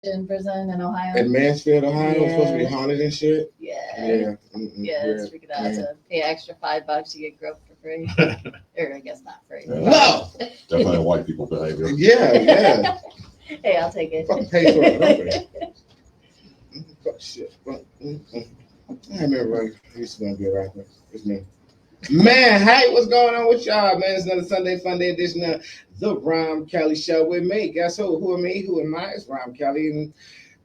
in prison in Ohio. In Mansfield, Ohio, Yeah. supposed to be haunted and shit. Yeah. Yeah. Yeah, Weird. it's freaking out to pay extra $5 to get groped for free. Or I guess not free. No. Definitely a white people behavior. Yeah. Hey, I'll take it. Fucking pay for it. Fuck shit. I remember I used to want to be a rapper. It's me. Man, hey, what's going on with y'all, man? It's another Sunday Funday edition of the Rahm Kely Show with me. Guess who? Who am me? Who am I? It's Rahm Kely. And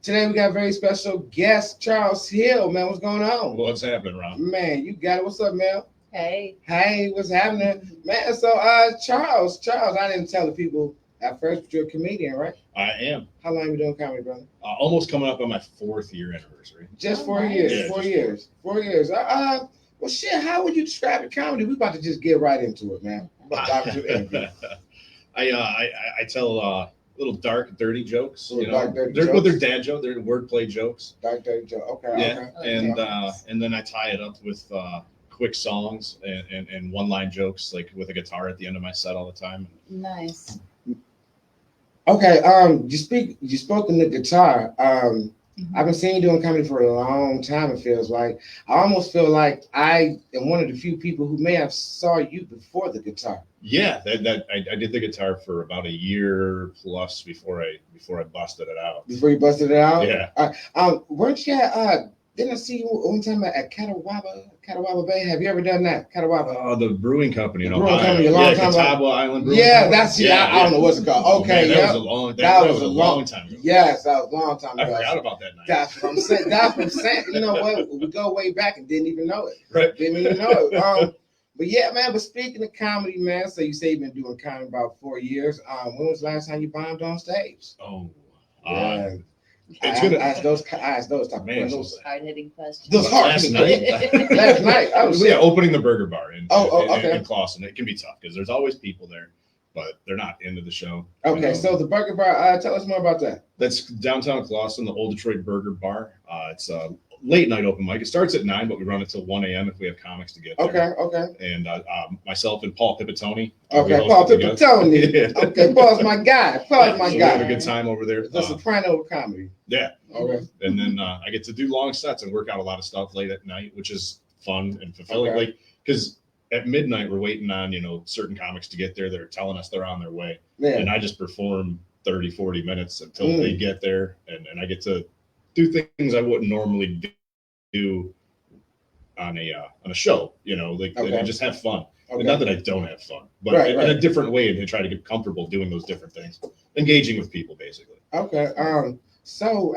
today we got a very special guest, Charles Hill. Man, what's going on? What's happening, Rahm? Man, you got it. What's up, Mel? Hey. Hey, what's happening? Man, so Charles, I didn't tell the people at first, but you're a comedian, right? I am. How long have you been doing comedy, brother? Almost coming up on my 4th year anniversary. Just 4 nice. years. Yeah, 4 just years. 4 years. Well, shit. How would you describe the comedy? We about to just get right into it, man. I tell little dark, dirty jokes. Little you know, dark, dirty they're, jokes. well, they're dad jokes. They're wordplay jokes. Dark, dirty joke. Okay. Yeah, Okay. and then I tie it up with quick songs and one-line jokes, like with a guitar at the end of my set all the time. Nice. Okay. You spoke on the guitar. I've been seeing you doing comedy for a long time. It feels like I almost feel like I am one of the few people who may have saw you before the guitar. Yeah, I did the guitar for about a year plus before I busted it out. Before you busted it out. Yeah. Weren't you? Didn't I see you one time at Catawba Bay? Have you ever done that? Catawba. The brewing company in The brewing Ohio. company a long time ago. Catawba Island Brewing Yeah, Company. that's I don't know what's it called. Okay, Man, yeah. that was a long time ago. Yes, that was a long time ago. I forgot about that night. That's what I'm saying. That's what I'm saying. You know what? We go way back and didn't even know it. Right. Didn't even know it. But yeah, man. But speaking of comedy, man. So you say you've been doing comedy about 4 years. When was the last time you bombed on stage? Oh, Yeah. I it's asked those type of Man, questions. Hard-hitting questions. Those hard last night. Last night. Oh, yeah, shit. opening the burger bar in okay. in Clawson. It can be tough because there's always people there, but they're not into the show. Okay, so the burger bar. Tell us more about that. That's downtown Clawson, the Old Detroit Burger Bar. It's a late night open mic. It starts at 9, but we run it till 1 a.m. if we have comics to get there. Okay. And myself and Paul Pipitone. Okay, Paul Pipitone. Yeah. Okay, Paul's my guy. Paul's my so guy. We have a good time over there. The Soprano of comedy. Yeah. Okay. And then I get to do long sets and work out a lot of stuff late at night, which is fun and fulfilling. Okay. Like, because at midnight we're waiting on certain comics to get there that are telling us they're on their way, and I just perform 30-40 minutes until they get there, and I get to do things I wouldn't normally do on a show. I just have fun. Okay. Not that I don't have fun, but in a different way, and try to get comfortable doing those different things, engaging with people basically. Okay. So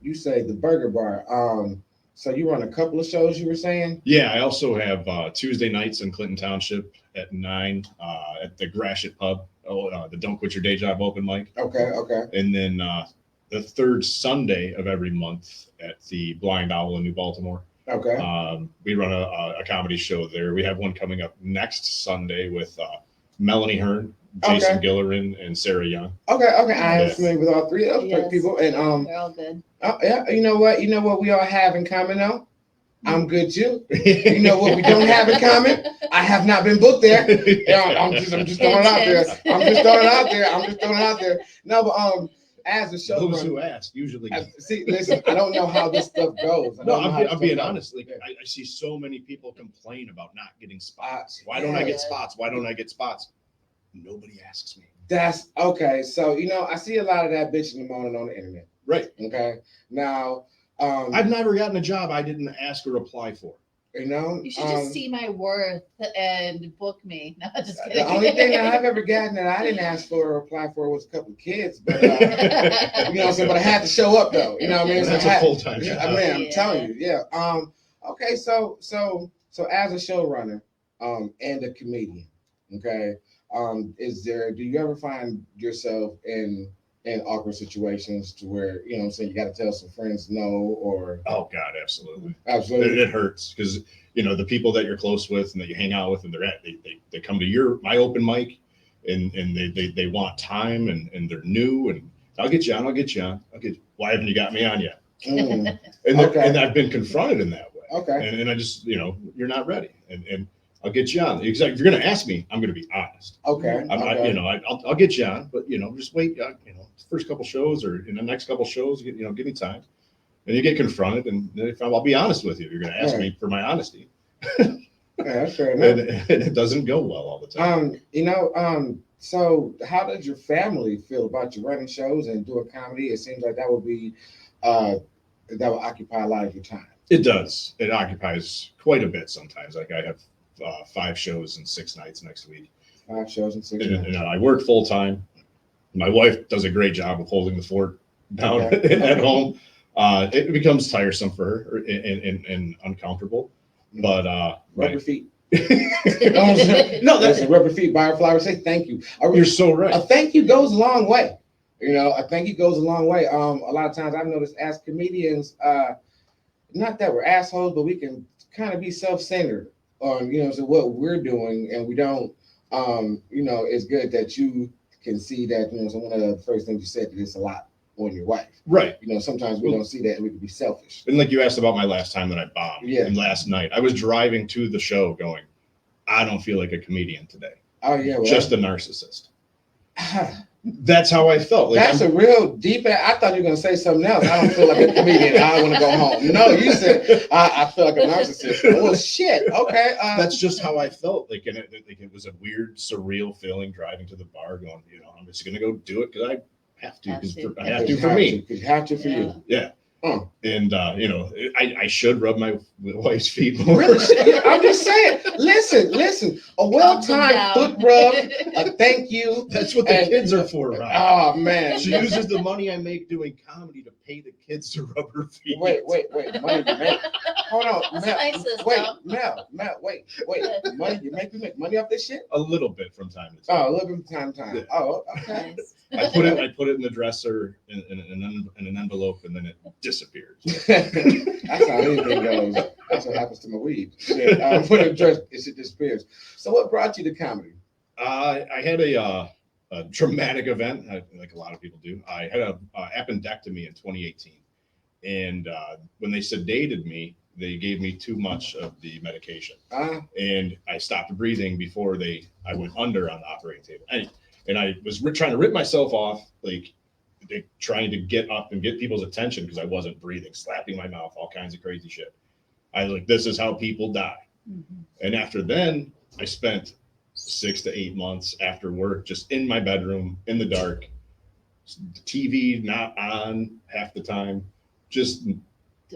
you say the burger bar. So you run a couple of shows, you were saying? Yeah, I also have Tuesday nights in Clinton Township at 9 at the Gratiot Pub, the Don't Quit Your Day Job open mic. Okay. And then the third Sunday of every month at the Blind Owl in New Baltimore. Okay. We run a comedy show there. We have one coming up next Sunday with Melanie Hearn, Jason Gillerin, and Sarah Young. Okay. I am familiar with all three of those people, and they're all good. Yeah. You know what we all have in common though? I'm good too. You know what we don't have in common? I have not been booked there. I'm just throwing it out there. No, but as a show, those who ask usually listen. I don't know how this stuff goes. I'm being honest. Like I see so many people complain about not getting spots. Why don't I get spots? Why don't I get spots? Nobody asks me. That's okay. So I see a lot of that bitching and moaning on the internet. Right. Okay. Now, I've never gotten a job I didn't ask or apply for. You should just see my worth and book me. No, just kidding. The only thing that I've ever gotten that I didn't ask for or apply for was a couple of kids, but But I had to show up though. You know what I mean? That's a full-time job. I'm telling you, yeah. Okay, so as a showrunner, and a comedian, okay, do you ever find yourself in awkward situations to where you got to tell some friends no, or oh god, absolutely it hurts because the people that you're close with and that you hang out with and they come to my open mic and they want time and they're new and I'll get you on. Why haven't you got me on yet? And I've been confronted in that way. Okay. And I just you're not ready and I'll get you on. If you're going to ask me, I'm going to be honest. Okay. I'll get you on, but just wait. First couple shows or in the next couple shows, give me time. And you get confronted, and if I'll be honest with you. You're going to ask me for my honesty. Yeah, that's fair enough. And it doesn't go well all the time. So how does your family feel about you running shows and doing comedy? It seems like that will occupy a lot of your time. It does. It occupies quite a bit sometimes. Like I have 5 shows and 6 nights next week. 5 shows and 6 nights. And I work full time. My wife does a great job of holding the fort down at home. It becomes tiresome for her and uncomfortable. But rubber feet. No, that's a rubber feet buyer flower. Say thank you. You're so right. A thank you goes a long way. A thank you goes a long way. A lot of times I've noticed as comedians, not that we're assholes, but we can kind of be self-centered on, so what we're doing, and we don't, it's good that you can see that, so one of the first things you said that it's a lot on your wife. Right. Sometimes we don't see that, and we can be selfish. And like you asked about my last time that I bombed. Yeah. And last night, I was driving to the show going, I don't feel like a comedian today. Oh, yeah. Well, just a narcissist. That's how I felt. That's a real deep. I thought you were going to say something else. I don't feel like a comedian. I want to go home. No, you said I feel like a narcissist. Well, shit. Okay. That's just how I felt. It was a weird, surreal feeling driving to the bar, going, I'm just going to go do it because I have to. I have to for me. You have to for you. Yeah. And I should rub my wife's feet more. Really? I'm just saying. Listen. A well-timed foot rub. A thank you. That's what the kids are for, Rob. Oh man. She uses the money I make doing comedy to pay the kids to rub her feet. Wait. Money you make. Hold on, That's Mel. nice, Mel. Wait. Money you make money off this shit? A little bit from time to time. Oh, a little bit from time to time. Yeah. Oh, okay. Nice. I put it in the dresser in an envelope, and then it disappears. That's how anything goes. That's what happens to my weed. Put it in the dresser, it disappears. So, what brought you to comedy? I had a traumatic event, like a lot of people do. I had a appendectomy in 2018, and when they sedated me, they gave me too much of the medication, and I stopped breathing before I went under on the operating table. And I was trying to rip myself off, trying to get up and get people's attention because I wasn't breathing, slapping my mouth, all kinds of crazy shit. This is how people die. Mm-hmm. And after then, I spent 6 to 8 months after work just in my bedroom in the dark, TV not on half the time, just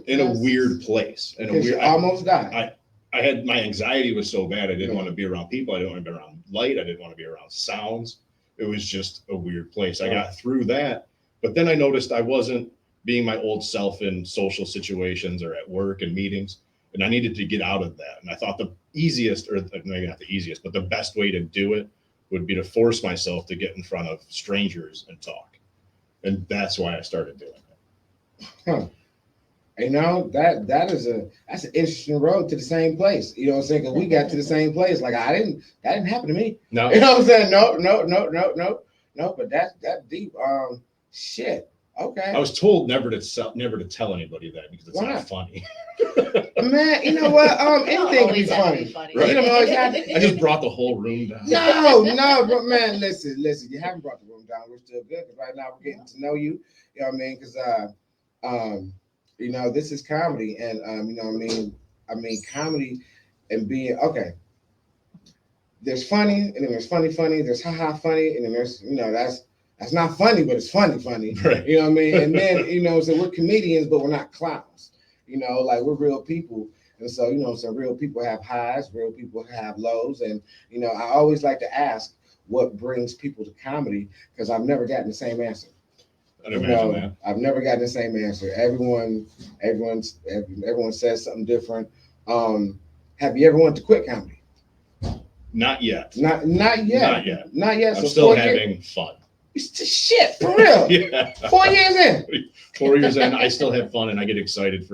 in a weird place. You almost died. I had my anxiety was so bad. I didn't want to be around people. I didn't want to be around light. I didn't want to be around sounds. It was just a weird place. I got through that, but then I noticed I wasn't being my old self in social situations or at work and meetings, and I needed to get out of that. And I thought the easiest, or maybe not the easiest, but the best way to do it would be to force myself to get in front of strangers and talk. And that's why I started doing it. Huh. That's an interesting road to the same place. You know what I'm saying? Because we got to the same place. That didn't happen to me. No. You know what I'm saying? No. But that's deep. Shit. Okay. I was told never to tell anybody that because it's not funny. Man, you know what? Anything can be funny. Right. You know what? I just brought the whole room down. No, but man, listen. You haven't brought the room down. We're still good because right now we're getting to know you. You know what I mean? Because this is comedy, and I mean comedy and being okay. There's funny, and then there's funny. There's funny, and then there's that's not funny, but it's funny. Right. You know what I mean? And then so we're comedians, but we're not clowns. We're real people, and so so real people have highs, real people have lows, and I always like to ask what brings people to comedy because I've never gotten the same answer. I've never gotten the same answer. Everyone says something different. Have you ever wanted to quit comedy? Not yet. Not yet. I'm So still having fun. Shit, for real. Yeah. 4 years in. 4 years in, I still have fun and I get excited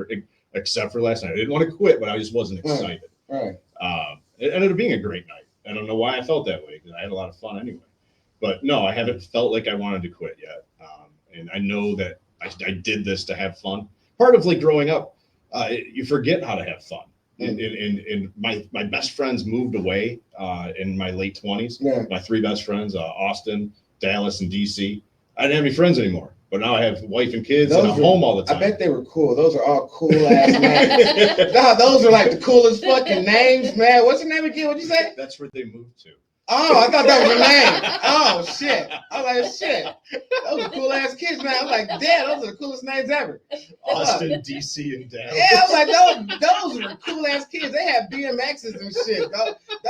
except for last night. I didn't want to quit, but I just wasn't excited. Right. It ended up being a great night. I don't know why I felt that way because I had a lot of fun anyway. But no, I haven't felt like I wanted to quit yet. And I know that I did this to have fun. Part of growing up, you forget how to have fun. And my best friends moved away in my late 20s. Yeah. My three best friends, Austin, Dallas, and DC. I didn't have any friends anymore, but now I have wife and kids and I'm home all the time. I bet they were cool. Those are all cool ass names. No, those are like the coolest fucking names, man. What's your name again? What'd you say? That's where they moved to. Oh, I thought that was your name. Oh shit. I was like, shit. Those are cool ass kids, man. I was like, damn, those are the coolest names ever. Austin, DC, and Dallas. Yeah, I was like, those are cool ass kids. They have BMXs and shit.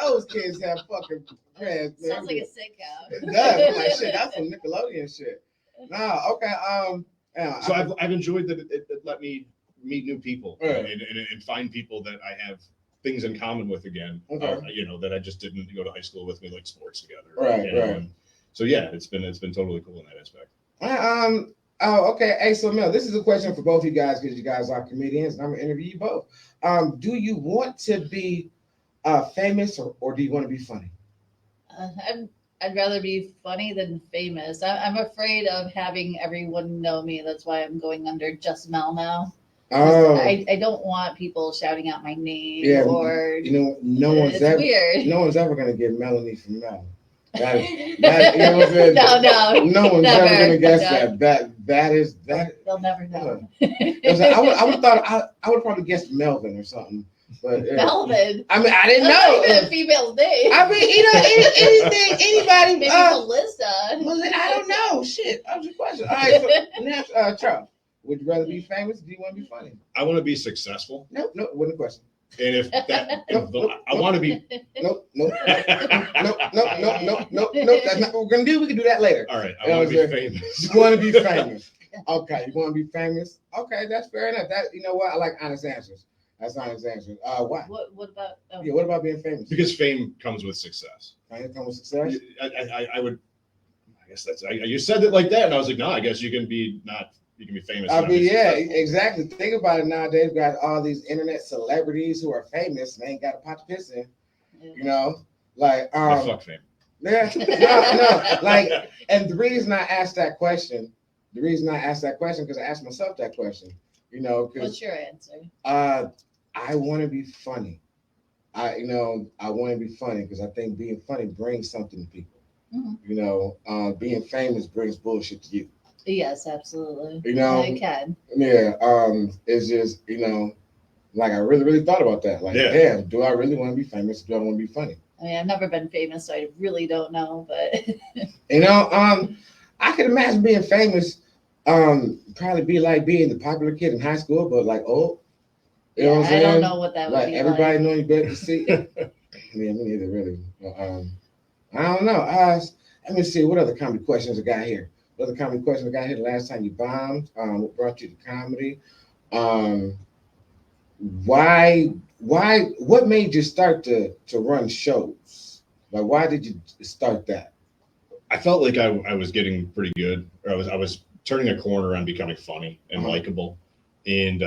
Those kids have fucking man. Sounds like a sitcom. It does. I'm like, shit, that's some Nickelodeon shit. No, okay. Yeah, So I've enjoyed that it let me meet new people Right. and find people that I have things in common with again. Okay. That I just didn't go to high school with. We like sports together. Right, you know, right. and so yeah, it's been totally cool in that aspect. Oh, okay. Hey, so Mel, this is a question for both you guys because you guys are comedians, and I'm gonna interview you both. Do you want to be famous or do you want to be funny? I'd rather be funny than famous. I'm afraid of having everyone know me. That's why I'm going under just Mel now. Oh, I don't want people shouting out my name yeah. or No one's it's ever weird. no one's ever gonna get Melanie from Mel. That you know what I'm saying? No, No one's never. ever gonna guess No. that is that. They'll never know. I would have thought I would probably guessed Melvin or something. But Melvin. I mean, I didn't That's not even know. a female name. I mean, anything, anybody. Maybe Melissa. I don't know. Shit, that was a question. All right, so now, Charles, would you rather be famous? Or do you want to be funny? I want to be successful, No, wasn't a question. and if that, I want to be. No. That's not what we're gonna do. We can do that later. All right, I want to be famous. You want to be famous? Okay, you want to be famous? Okay, that's fair enough. That you know what? I like honest answers. That's honest answers. Why? What about? Oh. Yeah, what about being famous? Because fame comes with success. Fame comes with success. I would. I guess that's. You said it like that, and I was like, no. I guess you can be famous. I and mean, be yeah, successful. exactly. Think about it nowadays. We've got all these internet celebrities who are famous and they ain't got a pot to piss in. You know, like Fuck fame. yeah, no, like, and the reason I asked that question, because I asked myself that question. You know, because What's your answer? I want to be funny. I want to be funny because I think being funny brings something to people. Mhm. You know, being famous brings bullshit to you. Yes, absolutely. You know, I can. yeah. It's just like I really thought about that. Like, Yeah. damn, do I really want to be famous? Do I want to be funny? I mean, I've never been famous, so I really don't know. But You know, I could imagine being famous. Probably be like being the popular kid in high school, but like old. You know what I'm I saying? don't know what that would Like be everybody like. know you better to see. Yeah, me neither, really. But, I don't know. Let me see what other comedy questions I got here. What other comedy questions I got here? The last time you bombed, what brought you to comedy? What made you start to run shows? Like, why did you start that? I felt like I was getting pretty good, or I was turning a corner on becoming funny and likable. And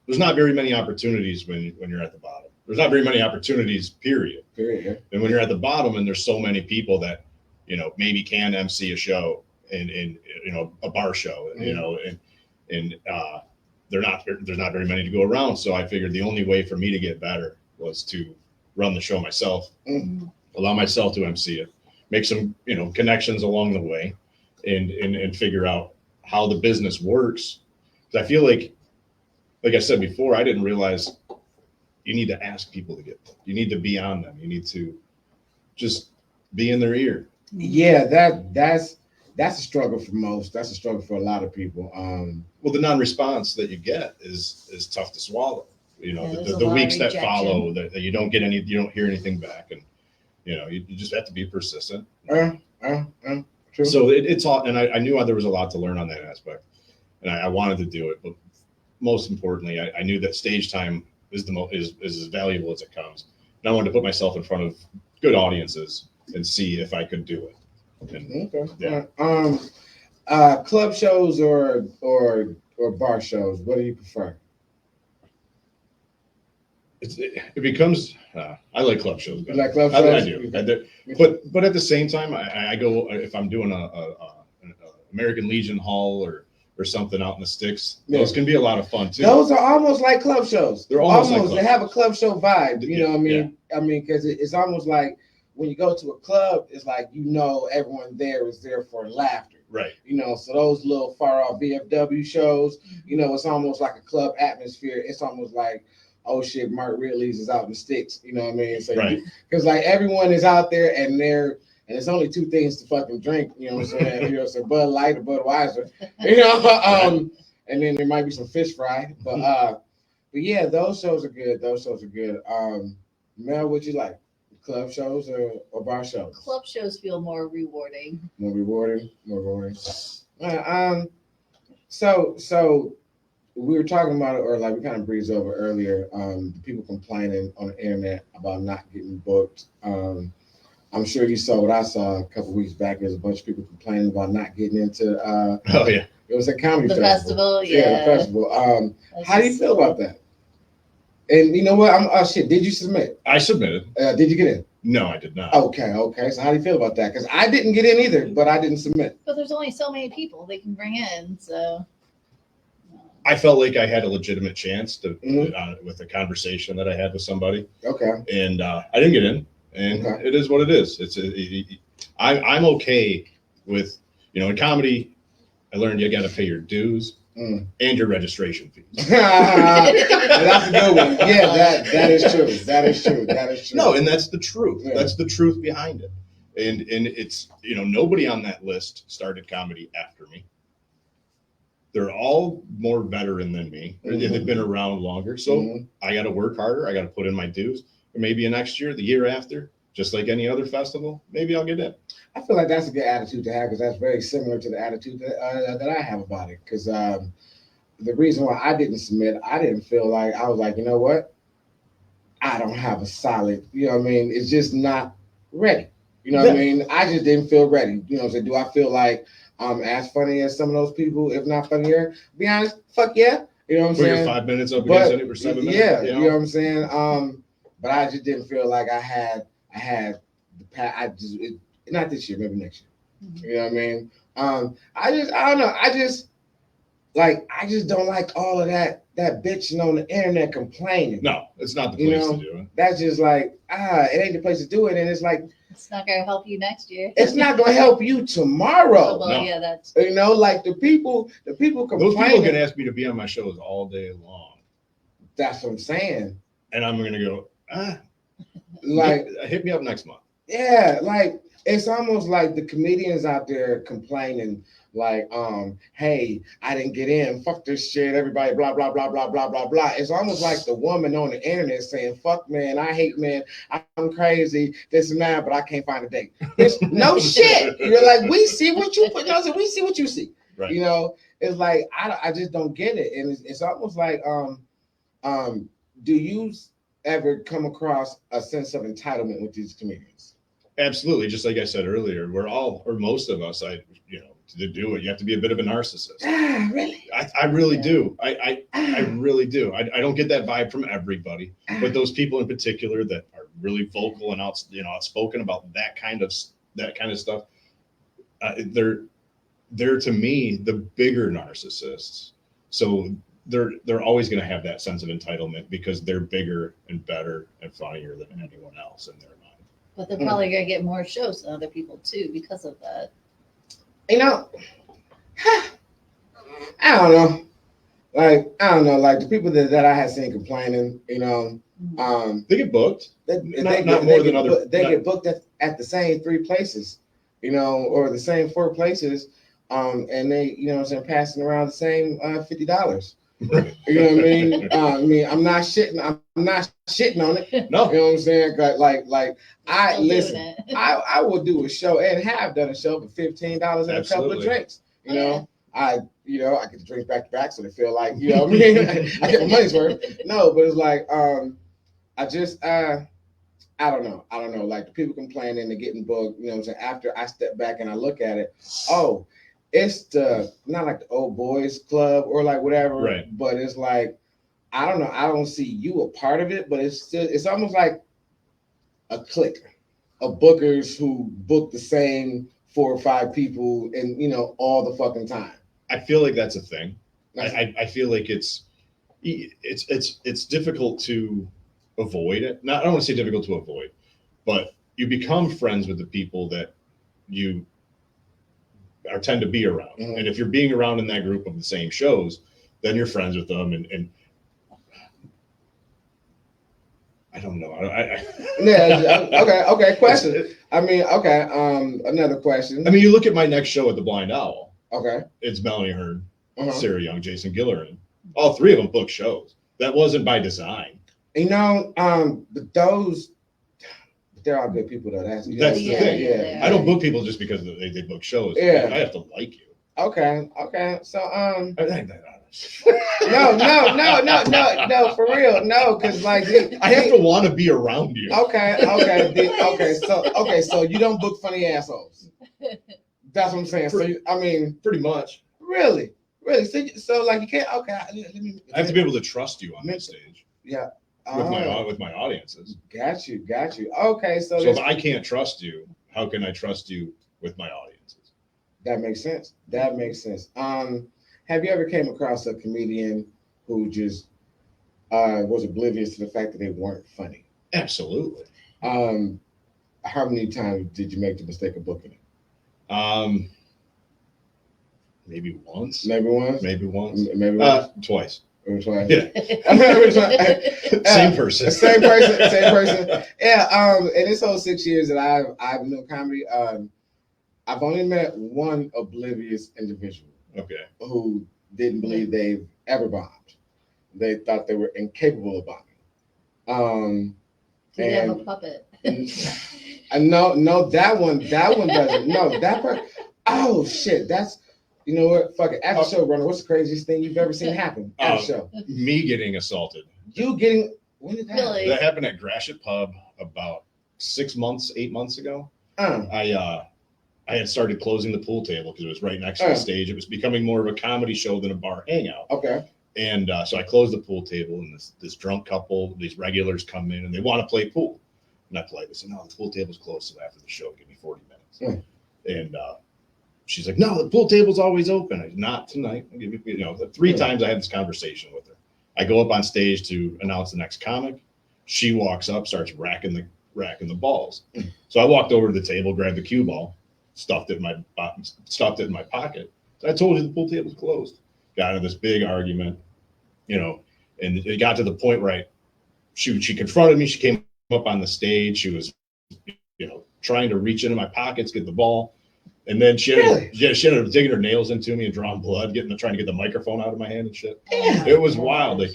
there's not very many opportunities when you're at the bottom. There's not very many opportunities, period. Period. And when you're at the bottom and there's so many people that, maybe can MC a show and a bar show, and there's not very many to go around. So I figured the only way for me to get better was to run the show myself, allow myself to MC it, make some, connections along the way and figure out how the business works. Because I feel like I said before, I didn't realize you need to ask people to get them. You need to be on them. You need to just be in their ear. Yeah, that's a struggle for most. That's a struggle for a lot of people. Well, the non-response that you get is tough to swallow. There's a the lot of weeks that rejection. follow that you don't get you don't hear anything back, and you just have to be persistent. True. So it's all, and I knew there was a lot to learn on that aspect, and I wanted to do it. But most importantly, I knew that stage time is is as valuable as it comes, and I wanted to put myself in front of good audiences and see if I could do it. And, Okay. yeah. Club shows or bar shows, what do you prefer? It becomes. I like club shows better. You like club I shows? do. But at the same time, I go if I'm doing an American Legion Hall or or something out in the sticks. Those can be a lot of fun too. Those are almost like club shows. They're almost like they have a club show vibe. You know what I mean? Yeah. I mean, because it's almost like when you go to a club, it's like everyone there is there for laughter. Right. So those little far off VFW shows, it's almost like a club atmosphere. It's almost like, oh shit, Mark Ridley's is out in the sticks. You know what I mean? So, right. Because like everyone is out there and it's only two things to fucking drink. You know what I'm saying? It's a Bud Light or Budweiser. And then there might be some fish fry. But yeah, those shows are good. Mel, what you like? Club shows or bar shows? Club shows feel more rewarding. More rewarding. So we were talking about it, or like we kind of breezed over earlier. People complaining on the internet about not getting booked. I'm sure you saw what I saw a couple weeks back. There's a bunch of people complaining about not getting into. It was a comedy festival. Yeah, the festival. How do you feel about that? And you know what? Shit. Did you submit? I submitted. Did you get in? No, I did not. Okay. So how do you feel about that? Because I didn't get in either, but I didn't submit. But there's only so many people they can bring in, so. I felt like I had a legitimate chance to with the conversation that I had with somebody. Okay. And I didn't get in, and it is what it is. I'm okay with in comedy. I learned you got to pay your dues. And your registration fees. That's a good one. Yeah, that is true. No, and that's the truth. Yeah. That's the truth behind it. And it's nobody on that list started comedy after me. They're all more veteran than me. They've been around longer. So I got to work harder. I got to put in my dues. Or maybe next year, the year after, just like any other festival, maybe I'll get in. I feel like that's a good attitude to have because that's very similar to the attitude that I have about it. Because the reason why I didn't submit, I didn't feel like, I was like, you know what? I don't have a solid, it's just not ready. What I mean? I just didn't feel ready. So do I feel like I'm as funny as some of those people, if not funnier? Be honest, fuck yeah. You know what I'm saying? 5 minutes up against it for 7 minutes. Yeah, you know what I'm saying? But I just didn't feel like I had the path. Not this year, maybe next year. You know what I mean? I don't know. I just don't like all of that bitching on the internet complaining. No, it's not the place to do it. That's just like, it ain't the place to do it. And it's like, it's not going to help you next year. It's not going to help you tomorrow. Well, no. Yeah, that's. Like the people complaining. Those people can ask me to be on my shows all day long. That's what I'm saying. And I'm going to go, hit me up next month. Yeah, like it's almost like the comedians out there complaining, like, hey, I didn't get in, fuck this shit, everybody, blah, blah, blah, blah, blah, blah, blah. It's almost like the woman on the internet saying, fuck, man, I hate men, I'm crazy, this and that, but I can't find a date. It's no shit. You're like, we see what you put, we see what you see. Right. It's like, I just don't get it. And it's almost like, do you ever come across a sense of entitlement with these comedians? Absolutely. Just like I said earlier, we're all, or most of us, to do it, you have to be a bit of a narcissist. Really? I really do. I really do. I don't get that vibe from everybody, but those people in particular that are really vocal and outspoken about that kind of stuff, they're to me the bigger narcissists. So they're always going to have that sense of entitlement because they're bigger and better and funnier than anyone else in their mind. But they're probably going to get more shows than other people too because of that. I don't know. Like the people that I had seen complaining, they get booked. They get booked at the same 3 places, or the same 4 places, and they, passing around the same $50. Right. You know what I mean? I'm not shitting on it. No. You know what I'm saying? I will do a show and have done a show for $15 and a couple of drinks. I get the drinks back to back, so they feel like, I get my money's worth. No, but it's like, I don't know. Like the people complaining, they're getting booked, after I step back and I look at it, it's not like the old boys club or like whatever, right? But it's like, I don't know. I don't see you a part of it, but it's almost like a clique of bookers who book the same 4 or 5 people and all the fucking time. I feel like that's a thing. I feel like it's difficult to avoid it. Not I don't want to say difficult to avoid, but you become friends with the people that you tend to be around. Mhm. And if you're being around in that group of the same shows, then you're friends with them. And I don't know. Yeah. Okay. Question. I mean, okay. Another question. I mean, you look at my next show at the Blind Owl. Okay. It's Melanie Hearn, Uh-huh. Sarah Young, Jason Gillerin. All three of them book shows. That wasn't by design. You know, but they're all good people though. That's the thing. Yeah. I don't book people just because they book shows. Yeah. I have to like you. Okay. So No, no, for real, no, because like I have to want to be around you. Okay, so you don't book funny assholes. That's what I'm saying. So I mean, pretty much. Really. So like you can't. Okay, I have to be able to trust you on that stage. Yeah. With my audiences. Got you. Okay, so if I can't trust you, how can I trust you with my audiences? That makes sense. Have you ever came across a comedian who just was oblivious to the fact that they weren't funny? Absolutely. How many times did you make the mistake of booking it? Maybe once. Maybe once. Twice. Twice. Yeah. Same person. Same person. Yeah. In this whole 6 years that I've known comedy, I've only met one oblivious individual. Okay. Who didn't believe they've ever bombed. They thought they were incapable of bombing. Did they have a puppet? No, that one doesn't. No, that part. Oh shit, that's. You know what? Fuck it. After show runner, what's the craziest thing you've ever seen happen after show? Me getting assaulted. You getting? When did that happen? Really? That happened at Gratiot Pub about 8 months ago. I had started closing the pool table because it was right next to the stage. It was becoming more of a comedy show than a bar hangout. Okay. And so I closed the pool table, and this drunk couple, these regulars come in, and they want to play pool. And I politely said, no, the pool table's closed, so after the show, give me 40 minutes. And she's like, no, the pool table's always open. I said, not tonight. I'll give you, 3 times I had this conversation with her. I go up on stage to announce the next comic. She walks up, starts racking the balls. So I walked over to the table, grabbed the cue ball, stuffed it in my pocket. So I told you the pool table's closed. Got into this big argument, and it got to the point where she confronted me. She came up on the stage. She was, trying to reach into my pockets, get the ball. And then she ended up digging her nails into me and drawing blood, trying to get the microphone out of my hand and shit. It was wild. That's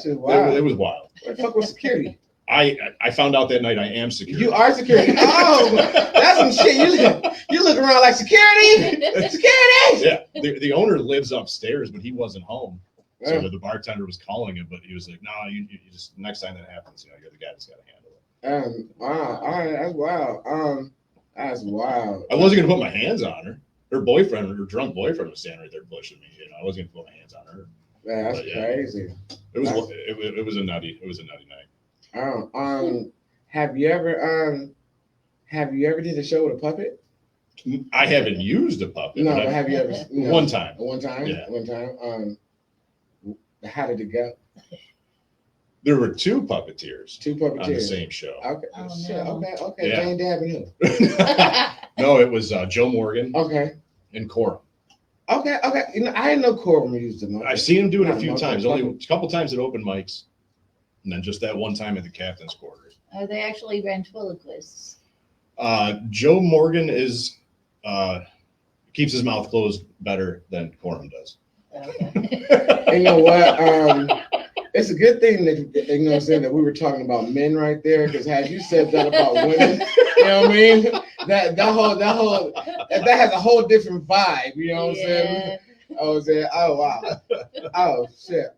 just wild. It was wild. What the fuck was security? I found out that night I am security. You are security. Oh, that's some shit. You look around like security. Yeah. The owner lives upstairs, but he wasn't home. So the bartender was calling him, but he was like, "No, you just next time that happens, you're the guy that's got to handle it." Wow. All right, that's wild. That's wild. I wasn't gonna put my hands on her. Her drunk boyfriend was standing right there pushing me. I wasn't gonna put my hands on her. That's crazy. It was a nutty night. Have you ever did a show with a puppet? I haven't used a puppet. No, but have you ever? One time. Yeah. One time. How did it go? There were 2 puppeteers. On the same show. Okay. Oh, shit. no. Okay. Yeah. Jane Dab and who? No, it was Joe Morgan. Okay. And Cora. Okay. I didn't know Cora used them. I've seen him do it a few times. Only a couple times at open mics, and then just that one time at the captain's quarters. Are they actually ventriloquists? Joe Morgan is keeps his mouth closed better than Coram does. Okay. You know what? It's a good thing that that we were talking about men right there, because had you said that about women, you know what I mean? That has a whole different vibe. You know what I'm saying? I was saying, oh wow, oh shit.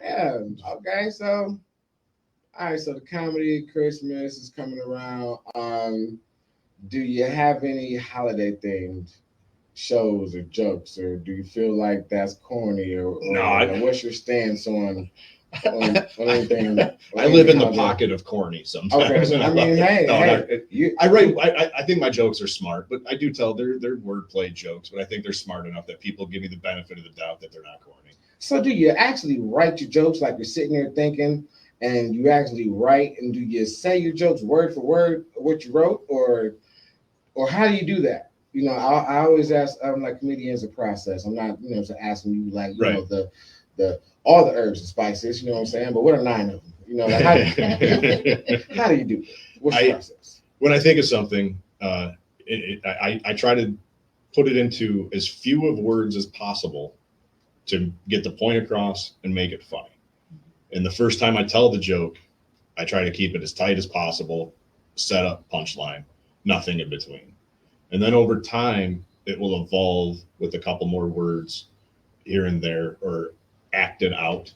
Yeah. Okay. So, all right. So the comedy Christmas is coming around. Do you have any holiday themed shows or jokes, or do you feel like that's corny, or No, what's your stance on on anything. I live in the pocket of corny sometimes. Okay. I mean, I think my jokes are smart, but I do tell they're wordplay jokes, but I think they're smart enough that people give me the benefit of the doubt that they're not corny. So do you actually write your jokes like you're sitting there thinking and you actually write, and do you say your jokes word for word what you wrote, or how do you do that? You know, I always ask like comedians a process. I'm not, asking you like, you know, the all the herbs and spices, you know what I'm saying? But what are 9 of them? You know, like how do you do it? What's the process? When I think of something, I try to put it into as few of words as possible to get the point across and make it funny. And the first time I tell the joke, I try to keep it as tight as possible, set up, punchline, nothing in between. And then over time, it will evolve with a couple more words here and there or acted out.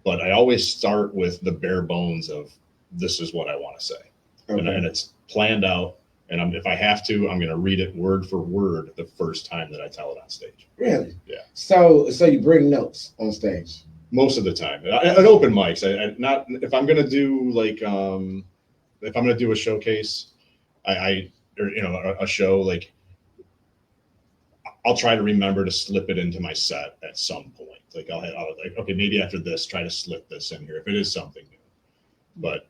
But I always start with the bare bones of this is what I want to say. Okay. And it's planned out. And if I have to, I'm going to read it word for word the first time that I tell it on stage. Really? Yeah. So you bring notes on stage? Most of the time. At open mics, not if I'm going to do like, if I'm going to do a showcase, or a show, like I'll try to remember to slip it into my set at some point. Like I'll like, okay, maybe after this, try to slip this in here if it is something new. But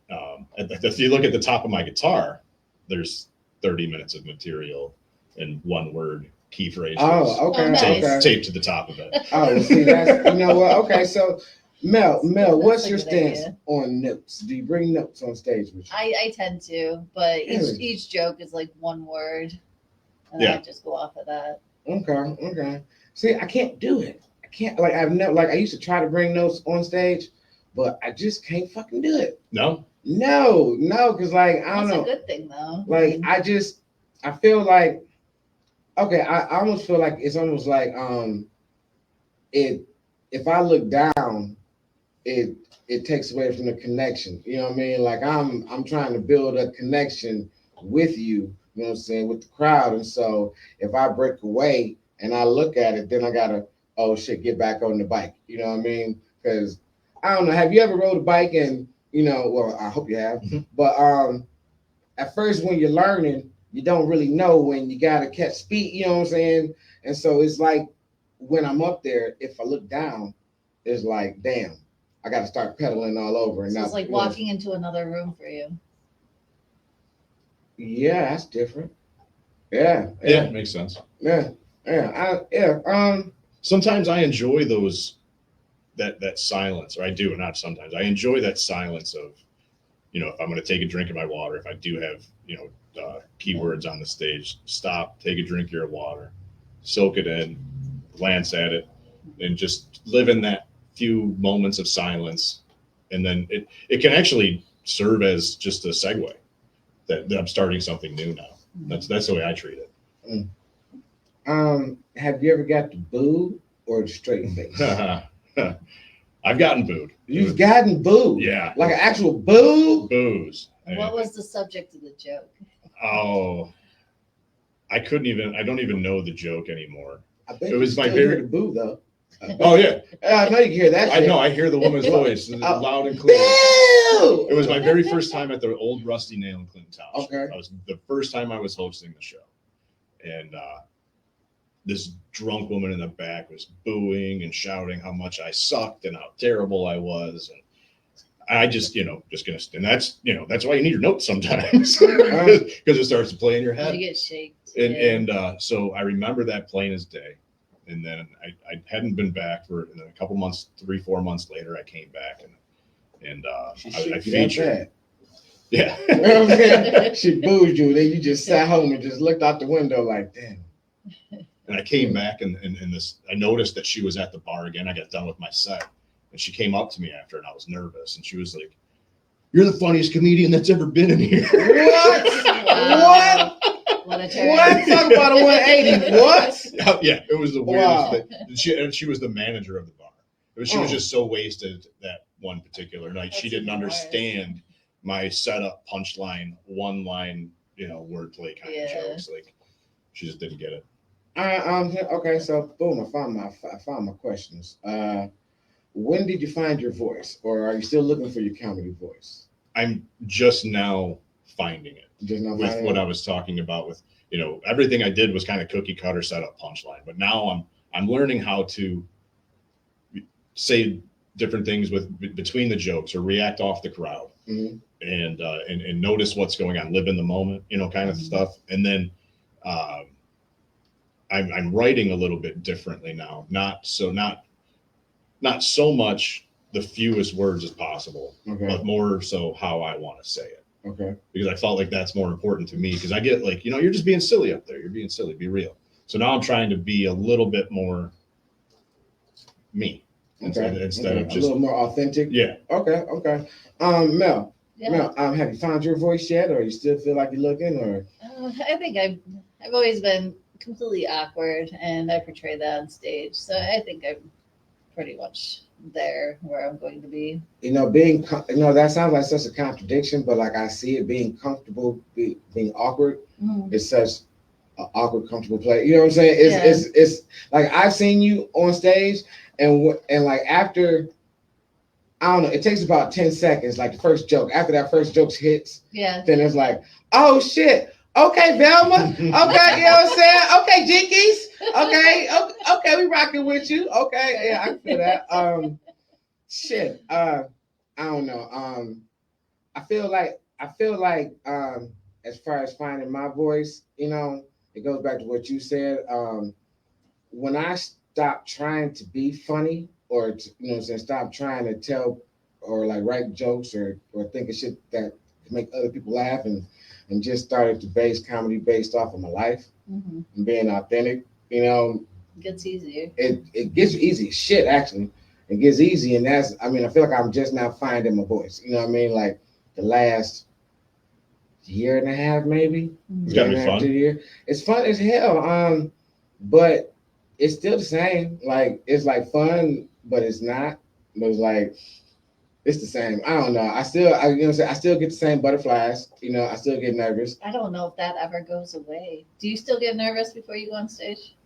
if you look at the top of my guitar, there's 30 minutes of material in one word, key phrases. Oh, okay. Nice. Taped to the top of it. Oh, see, that's, you know what? Okay, so Mel, what's your stance on notes? Do you bring notes on stage with you? I tend to, but each joke is like one word, and I just go off of that. Okay. See, I can't do it. I can't, like, I used to try to bring notes on stage, but I just can't fucking do it. No, because like I don't know. That's a good thing though. Like I feel like, okay, I almost feel like it's almost like if I look down, it takes away from the connection. You know what I mean? Like I'm trying to build a connection with you. You know what I'm saying, with the crowd, and so if I break away and I look at it, then I gotta get back on the bike. You know what I mean? Because I don't know. Have you ever rode a bike and well, I hope you have. Mm-hmm. But at first when you're learning, you don't really know when you gotta catch speed. You know what I'm saying? And so it's like when I'm up there, if I look down, it's like, damn, I got to start pedaling all over. So it's like walking into another room for you. Yeah, that's different. Yeah, makes sense. Yeah. Sometimes I enjoy that silence, or I do, not sometimes. I enjoy that silence of, if I'm going to take a drink of my water, if I do have, keywords on the stage, stop, take a drink of your water, soak it in, glance at it, and just live in that few moments of silence. And then it can actually serve as just a segue that I'm starting something new now. That's the way I treat it. Have you ever got the boo or the straight face? I've gotten booed. You've gotten booed? Yeah. Like an actual boo? Boos. What was the subject of the joke? Oh, I don't even know the joke anymore. I bet it was my favorite boo though. Oh yeah. I know you can hear that. I know. I hear the woman's voice loud and clear. Boo! It was my very first time at the old Rusty Nail in Clinton Township. Okay. It was the first time I was hosting the show, and this drunk woman in the back was booing and shouting how much I sucked and how terrible I was, and I just gonna, and that's why you need your notes sometimes, because it starts to play in your head. You get shaked. And so I remember that plain as day. And then I hadn't been back for a couple months, 3-4 months later, I came back and I featured. Yeah. You know what I'm saying? She booed you, then you just sat home and just looked out the window like, damn. And I came back and I noticed that she was at the bar again. I got done with my set. And she came up to me after, and I was nervous. And she was like, "You're the funniest comedian that's ever been in here." What? Wow. What? Talk about a 180. What? Yeah, it was the weirdest thing. She was the manager of the bar. She was just so wasted that one particular night. She didn't understand my setup, punchline, one line, wordplay kind of jokes. Like, she just didn't get it. Okay, so boom, I found my questions. when did you find your voice, or are you still looking for your comedy voice? I'm just now finding it. Just now with finding what it? I was talking about with, everything I did was kind of cookie cutter setup punchline, but now I'm learning how to say different things between the jokes or react off the crowd, Mm-hmm. and notice what's going on, live in the moment, kind of stuff. And then I'm writing a little bit differently now, not so much the fewest words as possible, Okay. but more so how I want to say it. Okay. Because I felt like that's more important to me, because I get like, you're just being silly up there. You're being silly, be real. So now I'm trying to be a little bit more me instead of just a little more authentic. Yeah. Okay. Mel. Yeah. Mel, have you found your voice yet, or you still feel like you're looking, or? I think I've always been completely awkward, and I portray that on stage. So I think I'm pretty much there where I'm going to be. That sounds like such a contradiction, but like I see it, being comfortable, being awkward is such an awkward, comfortable play. You know what I'm saying? It's like I've seen you on stage, and like after, I don't know, it takes about 10 seconds, like the first joke. After that first joke hits, then it's like, oh shit. Okay, Velma. Okay, you know what I'm saying? Okay, Jinkies. Okay, we rocking with you. Okay, yeah, I can feel that. I don't know. I feel like as far as finding my voice, it goes back to what you said. When I stop trying to be funny, or stop trying to tell or like write jokes or think of shit that make other people laugh, and just started to base comedy based off of my life and being authentic, it gets easier. It gets easy shit, actually. It gets easy, and I feel like I'm just now finding my voice. You know what I mean? Like the last year and a half, maybe. It's gotta be fun. 2 years. It's fun as hell. But it's still the same. Like it's like fun, but it's not. But it's like it's the same. I don't know. I still get the same butterflies. I still get nervous. I don't know if that ever goes away. Do you still get nervous before you go on stage?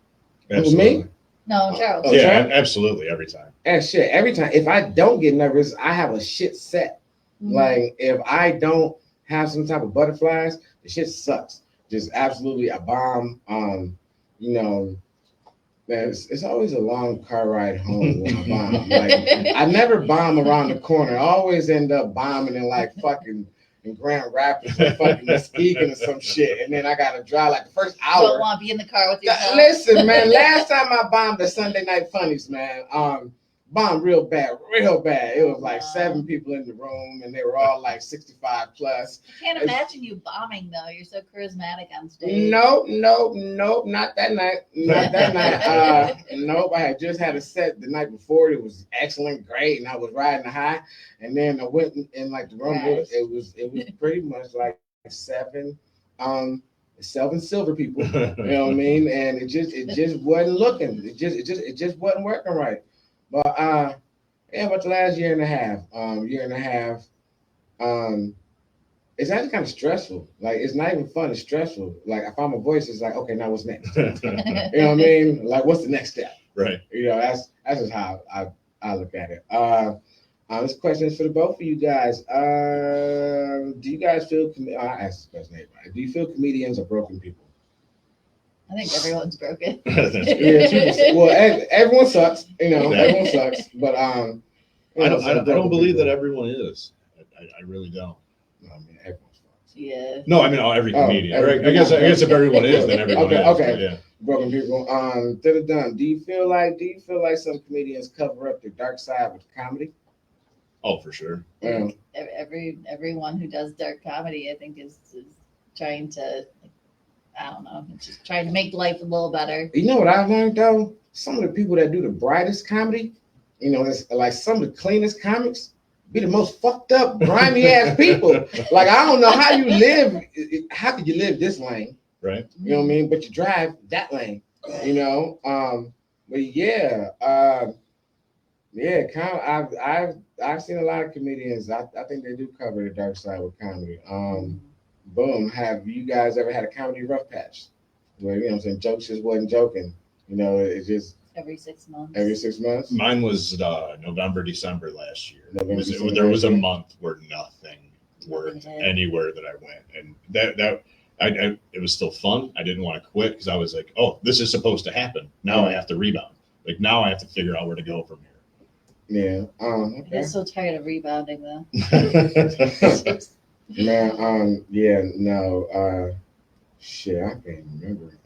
Absolutely. Me? No, Charles. Yeah, absolutely. Every time. Shit. Every time. If I don't get nervous, I have a shit set. Like if I don't have some type of butterflies, the shit sucks. Just absolutely a bomb. It's always a long car ride home when I bomb. Like I never bomb around the corner. I always end up bombing in like fucking in Grand Rapids or fucking Muskegon or some shit. And then I gotta drive like the first hour. Don't want to be in the car with yourself. Listen, man, last time I bombed the Sunday Night Funnies, man, bombed real bad. It was like 7 people in the room, and they were all like 65 plus. I can't imagine you bombing though. You're so charismatic on stage. No, not that night. Nope. I had just had a set the night before. It was excellent, great, and I was riding high. And then I went in like the room. Right. It was pretty much like 7 silver people. You know what I mean? And it just wasn't looking. It just wasn't working right. But about the last year and a half, it's actually kind of stressful. Like it's not even fun, it's stressful. Like I find my voice, it's like, okay, now what's next? You know what I mean? Like what's the next step? Right. That's just how I look at it. This question is for the both of you guys. Do you guys feel I asked this question, everybody. Do you feel comedians are broken people? I think everyone's broken. Well, everyone sucks. Everyone sucks. But I don't believe that everyone is. I really don't. No, I mean everyone sucks. Yeah. No, I mean every comedian. I guess if everyone is, then everyone is. Okay. Yeah. Broken people. Do you feel like some comedians cover up their dark side with comedy? Oh, for sure. Everyone who does dark comedy, I think, is trying to. I don't know. Just trying to make life a little better. You know what I've learned though? Some of the people that do the brightest comedy, it's like some of the cleanest comics, be the most fucked up, grimy ass people. Like I don't know how you live. How could you live this lane? Right. You know what I mean? But you drive that lane. But yeah. I've seen a lot of comedians. I think they do cover the dark side with comedy. Boom. Have you guys ever had a comedy rough patch where jokes just wasn't joking? It's just every 6 months. Every 6 months? Mine was November, December last year. November, December There was last a year? month where nothing worked hit. anywhere that I went, and that it was still fun. I didn't want to quit because I was like, oh, this is supposed to happen. Now I have to rebound. Like now I have to figure out where to go from Yeah. I Okay. get so tired of rebounding though. here. Man, yeah, no, shit, I can't remember.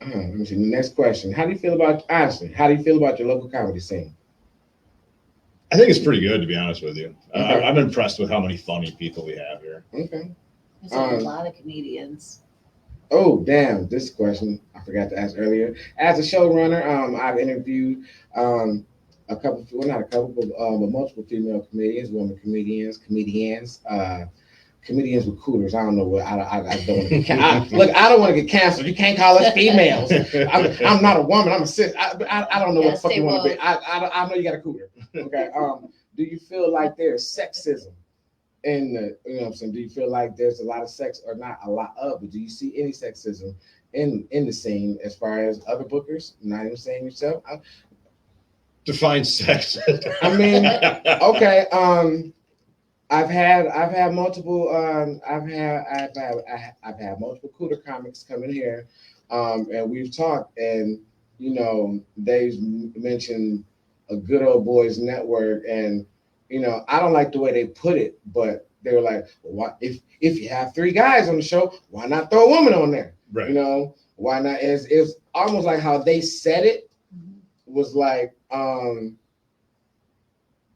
Let me see. The next question. How do you feel about your local comedy scene? I think it's pretty good, to be honest with you. Okay. I'm impressed with how many funny people we have here. Okay. There's a lot of comedians. Oh, damn. This question I forgot to ask earlier. As a showrunner, I've interviewed a couple, well, not a couple, but multiple female comedians, women comedians, comedians with coolers. I don't know what I don't want to get look. I don't want to get canceled. You can't call us females. I'm not a woman. I'm a sis. I don't know what the fuck you want to be. I know you got a cooler. Okay. Do you feel like there's sexism in the, you know what I'm saying? Do you feel like there's a lot of sex, or not a lot of, but do you see any sexism in the scene as far as other bookers? Not even saying yourself. Define sex. I mean, okay. I've had multiple multiple cooler comics come in here, and we've talked, and you know they've mentioned a good old boys network, and you know I don't like the way they put it, but they were like, well, if you have 3 guys on the show, why not throw a woman on there? Right. You know, why not? It's almost like how they said it was like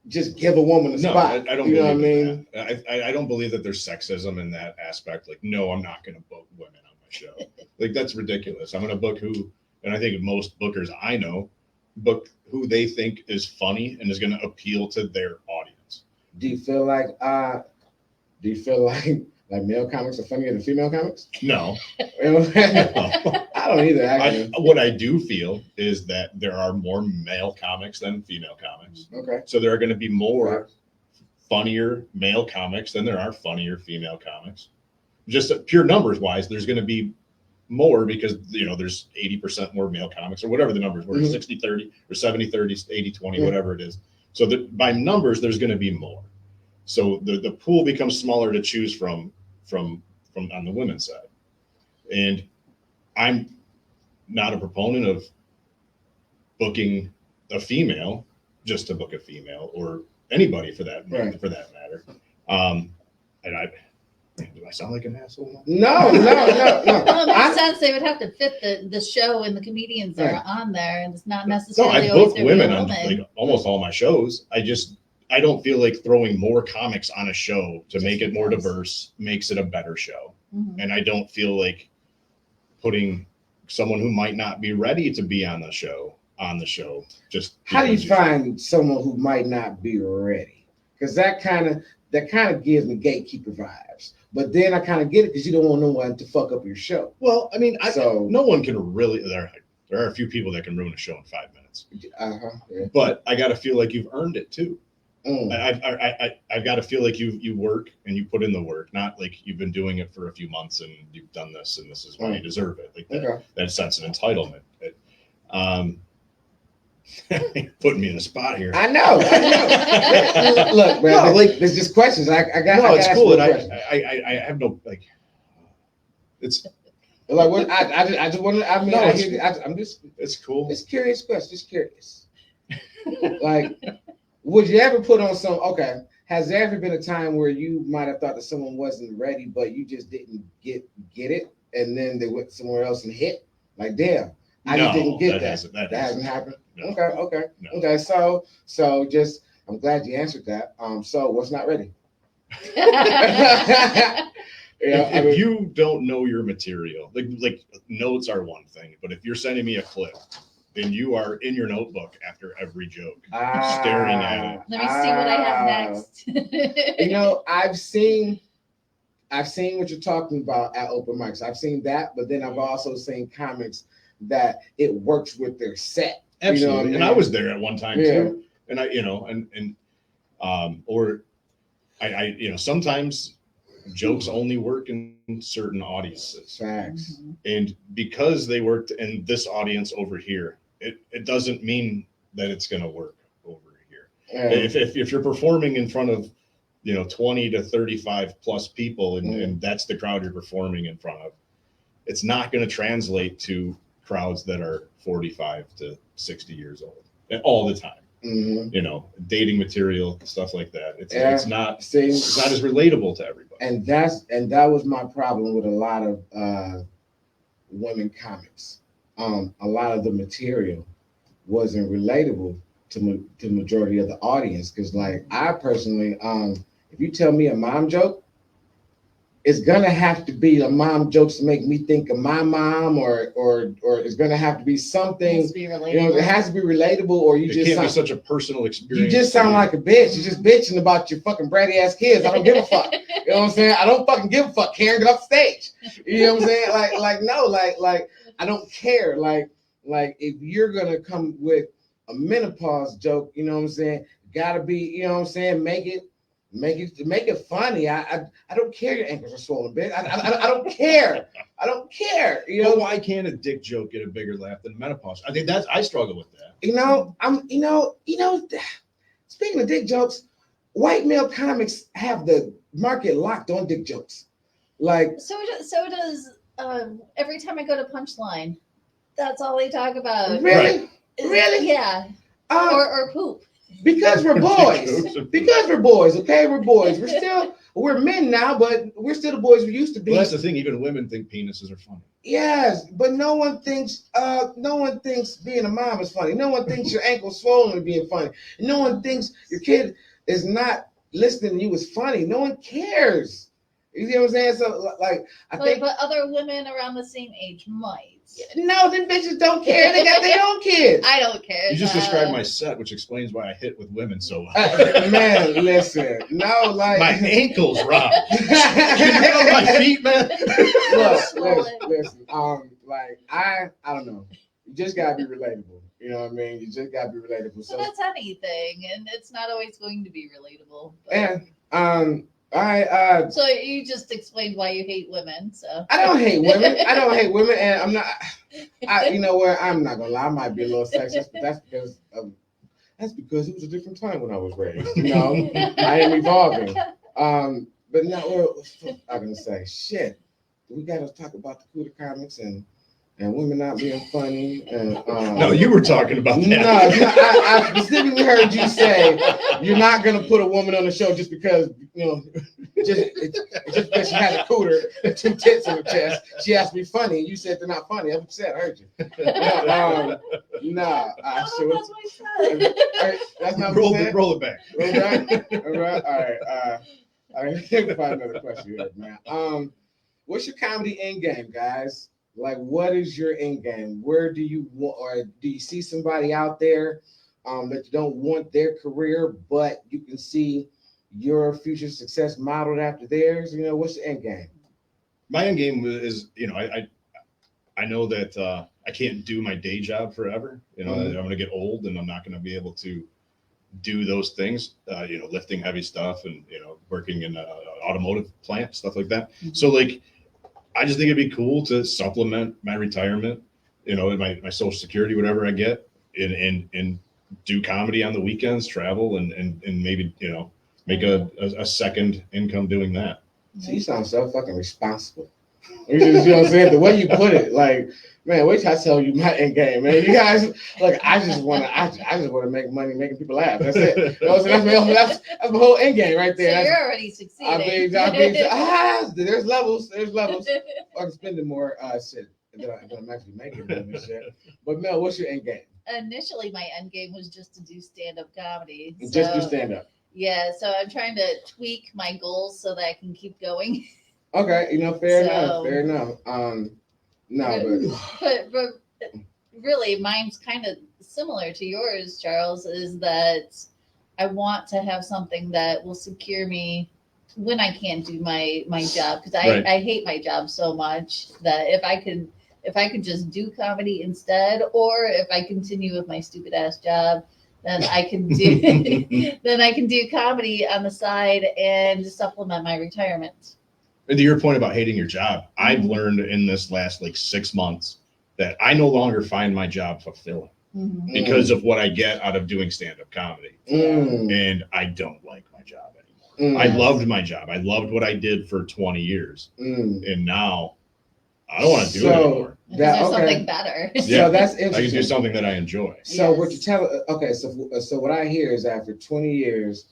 just give a woman a spot. I don't you know believe what I mean? I don't believe that there's sexism in that aspect. Like, no, I'm not going to book women on my show. Like, that's ridiculous. I'm going to book who, and I think most bookers I know book who they think is funny and is going to appeal to their audience. Do you feel like male comics are funnier than female comics? No. No. I don't either, actually. What I do feel is that there are more male comics than female comics. Okay. So there are going to be more funnier male comics than there are funnier female comics. Just pure numbers wise, there's going to be more because, you know, there's 80% more male comics or whatever the numbers were, 60-30 or 70-30, 80-20, whatever it is. So that by numbers, there's going to be more. So the pool becomes smaller to choose from on the women's side. And I'm not a proponent of booking a female just to book a female or anybody for that matter. And do I sound like an asshole? No. Well, it makes sense. They would have to fit the show and the comedians that are on there, and it's not necessarily. No, I book women on like almost all my shows. I don't feel like throwing more comics on a show to make it more diverse makes it a better show. Mm-hmm. And I don't feel like putting someone who might not be ready to be on the show. Just how do you find someone who might not be ready? Because that kind of gives me gatekeeper vibes. But then I kind of get it because you don't want no one to fuck up your show. Well, I mean, no one can really. There are a few people that can ruin a show in 5 minutes. Yeah. But I got to feel like you've earned it too. Mm. I've got to feel like you work and you put in the work, not like you've been doing it for a few months and you've done this and this is why you deserve it. Like that sense of entitlement. Putting me in the spot here. I know. Look, man, there's just questions. I got. No, it's cool. And I have no like. It's like what I just want to. I mean, no, I'm just. It's cool. It's curious question. Just curious. Like, would you ever put on some? Okay, has there ever been a time where you might have thought that someone wasn't ready, but you just didn't get it, and then they went somewhere else and hit? Like, damn, I just didn't get that. That hasn't happened. No. Okay. No. Okay. So just I'm glad you answered that. So what's not ready? If you don't know your material, like notes are one thing, but if you're sending me a clip, then you are in your notebook after every joke, staring at it. Let me see what I have next. You know, I've seen what you're talking about at open mics. I've seen that, but then I've also seen comics that it works with their set. Absolutely. You know what I mean? And I was there at one time too. And I, you know, or I, you know, sometimes Jokes only work in certain audiences. Facts. And because they worked in this audience over here, it doesn't mean that it's going to work over here. Yeah. If you're performing in front of, 20 to 35 plus people, and that's the crowd you're performing in front of, it's not going to translate to crowds that are 45 to 60 years old all the time. Dating material, stuff like that. It's not as relatable to everybody. And that was my problem with a lot of women comics. A lot of the material wasn't relatable to the majority of the audience, because like I personally, if you tell me a mom joke, it's gonna have to be a mom jokes to make me think of my mom, or it's gonna have to be something. It has to be relatable. It has to be relatable, or you just can't be such a personal experience. You just sound like a bitch. You're just bitching about your fucking bratty ass kids. I don't give a fuck. You know what I'm saying? I don't fucking give a fuck. Karen, get off the stage. You know what I'm saying? Like I don't care. Like if you're gonna come with a menopause joke, you know what I'm saying? Gotta be, you know what I'm saying? Make it funny. I don't care your ankles are swollen, bitch. I don't care. I don't care. You know, but why can't a dick joke get a bigger laugh than menopause? I think I struggle with that. Speaking of dick jokes, white male comics have the market locked on dick jokes. Like so does every time I go to Punchline, that's all they talk about. Really? Right. Really? Yeah. Or poop. Because we're boys. Because we're boys, okay? We're boys. We're men now, but we're still the boys we used to be. Well, that's the thing. Even women think penises are funny. Yes, but no one thinks being a mom is funny. No one thinks your ankle's swollen is being funny. No one thinks your kid is not listening to you is funny. No one cares. You see what I'm saying? So like but other women around the same age might. No, them bitches don't care. They got their own kids. I don't care. You just described my set, which explains why I hit with women so well. Man, listen. No, like my ankles, Rob. Can you get on my feet, man? Listen. Like I don't know. You just gotta be relatable. You know what I mean? You just gotta be relatable. So that's anything, and it's not always going to be relatable. But. And so you just explained why you hate women. So I don't hate women. And I'm not. You know where? I'm not gonna lie. I might be a little sexist, but that's because it was a different time when I was raised. You know, I am evolving. But now what I'm gonna say, shit. We gotta talk about the Cooter comics and women not being funny. And no, you were talking about that. No, I specifically heard you say you're not gonna put a woman on the show just because just because she has a cooter and 2 tits in her chest. She has to be funny. You said they're not funny. That's what you said. I heard you. That's not what you said. Roll it back. All right. All right. Find another question here, man. What's your comedy end game, guys? Like, what is your end game? Where do you want, or do you see somebody out there that you don't want their career, but you can see your future success modeled after theirs? What's the end game? My end game is, I know that I can't do my day job forever. I'm going to get old and I'm not going to be able to do those things, lifting heavy stuff and, working in an automotive plant, stuff like that. Mm-hmm. So like, I just think it'd be cool to supplement my retirement, my Social Security, whatever I get, and do comedy on the weekends, travel, and maybe, make a second income doing that. So you sound so fucking responsible. You know what I'm saying? The way you put it, like, man, wait till I tell you my end game, man. You guys, look, I just want to make money making people laugh. That's it. That's my whole end game right there. So you're already succeeding. There's levels. I'm spending more shit than I'm actually making this shit. But Mel, what's your end game? Initially, my end game was just to do stand-up comedy. Just do stand-up. Yeah, so I'm trying to tweak my goals so that I can keep going. Okay, fair enough. But really, mine's kind of similar to yours, Charles, is that I want to have something that will secure me when I can't do my job, because I hate my job so much that if I could just do comedy instead, or if I continue with my stupid ass job, then I can do comedy on the side and supplement my retirement. And to your point about hating your job, I've learned in this last like 6 months that I no longer find my job fulfilling because of what I get out of doing stand-up comedy. And I don't like my job anymore. I loved my job. I loved what I did for 20 years. And now I don't want to do it anymore. There's something better. So that's interesting. I can do something that I enjoy. So what you tell? Okay, so what I hear is that for 20 years,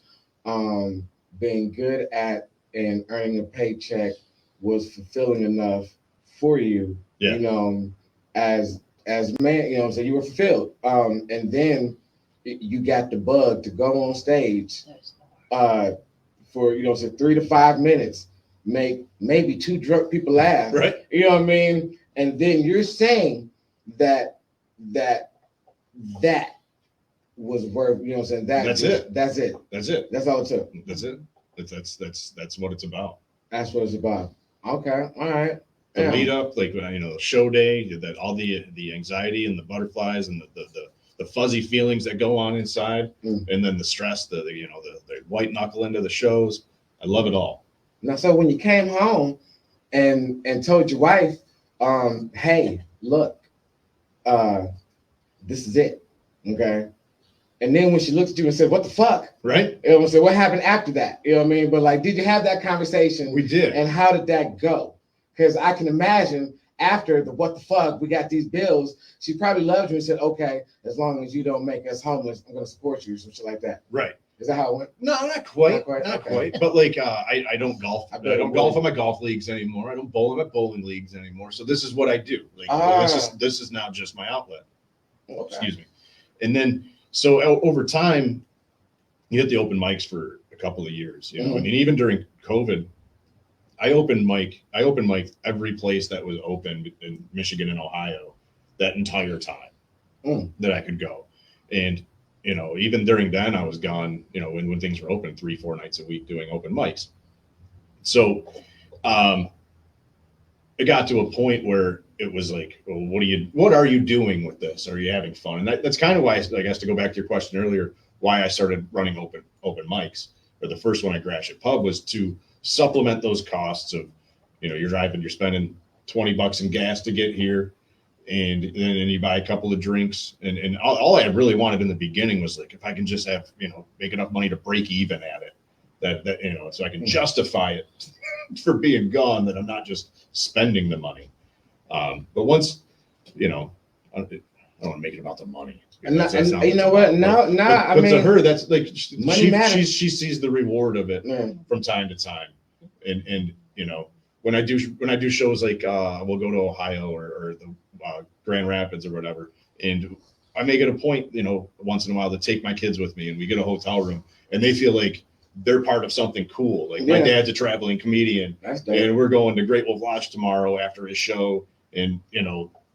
being good at and earning a paycheck was fulfilling enough for you. Yeah. You know, as man, you know, so you were fulfilled. And then you got the bug to go on stage, for so 3 to 5 minutes, make maybe 2 drunk people laugh. Right. You know what I mean? And then you're saying that was worth, you know what I'm saying? That's it. That's it. That's it. That's all it took. That's it. That's what it's about. That's what it's about. Okay. All right. The lead up, like show day, that all the anxiety and the butterflies and the fuzzy feelings that go on inside, and then the stress, the white knuckle into the shows. I love it all. Now, so when you came home and told your wife, hey, look, this is it, okay? And then when she looked at you and said, what the fuck? Right. You know what I'm saying? What happened after that? You know what I mean? But like, did you have that conversation? We did. And how did that go? Because I can imagine after the what the fuck, we got these bills, she probably loved you and said, okay, as long as you don't make us homeless, I'm going to support you, some shit like that. Right. Is that how it went? No, not quite. Not quite. But like, I don't golf. I don't golf in my golf leagues anymore. I don't bowl in my bowling leagues anymore. So this is what I do. Like this is now just my outlet. Okay. Excuse me. And then so over time, you hit the open mics for a couple of years. You know, and even during COVID, I opened mic every place that was open in Michigan and Ohio that entire time that I could go. And even during then, I was gone, when things were open 3-4 nights a week doing open mics. So it got to a point where it was like, well, what are you doing with this? Are you having fun? And that's kind of why, I guess, to go back to your question earlier, why I started running open mics, or the first one at Gratiot Pub, was to supplement those costs of, you're driving, you're spending $20 in gas to get here. And then you buy a couple of drinks, and all I really wanted in the beginning was like, if I can just have, make enough money to break even at it, that so I can justify it for being gone, that I'm not just spending the money. But once, I don't want to make it about the money. And you know what? Now, I mean, to her, that's like money she sees the reward of it from time to time, and when I do shows like we'll go to Ohio or the Grand Rapids or whatever, and I make it a point, once in a while, to take my kids with me, and we get a hotel room, and they feel like they're part of something cool. Like my dad's a traveling comedian, and we're going to Great Wolf Lodge tomorrow after his show, and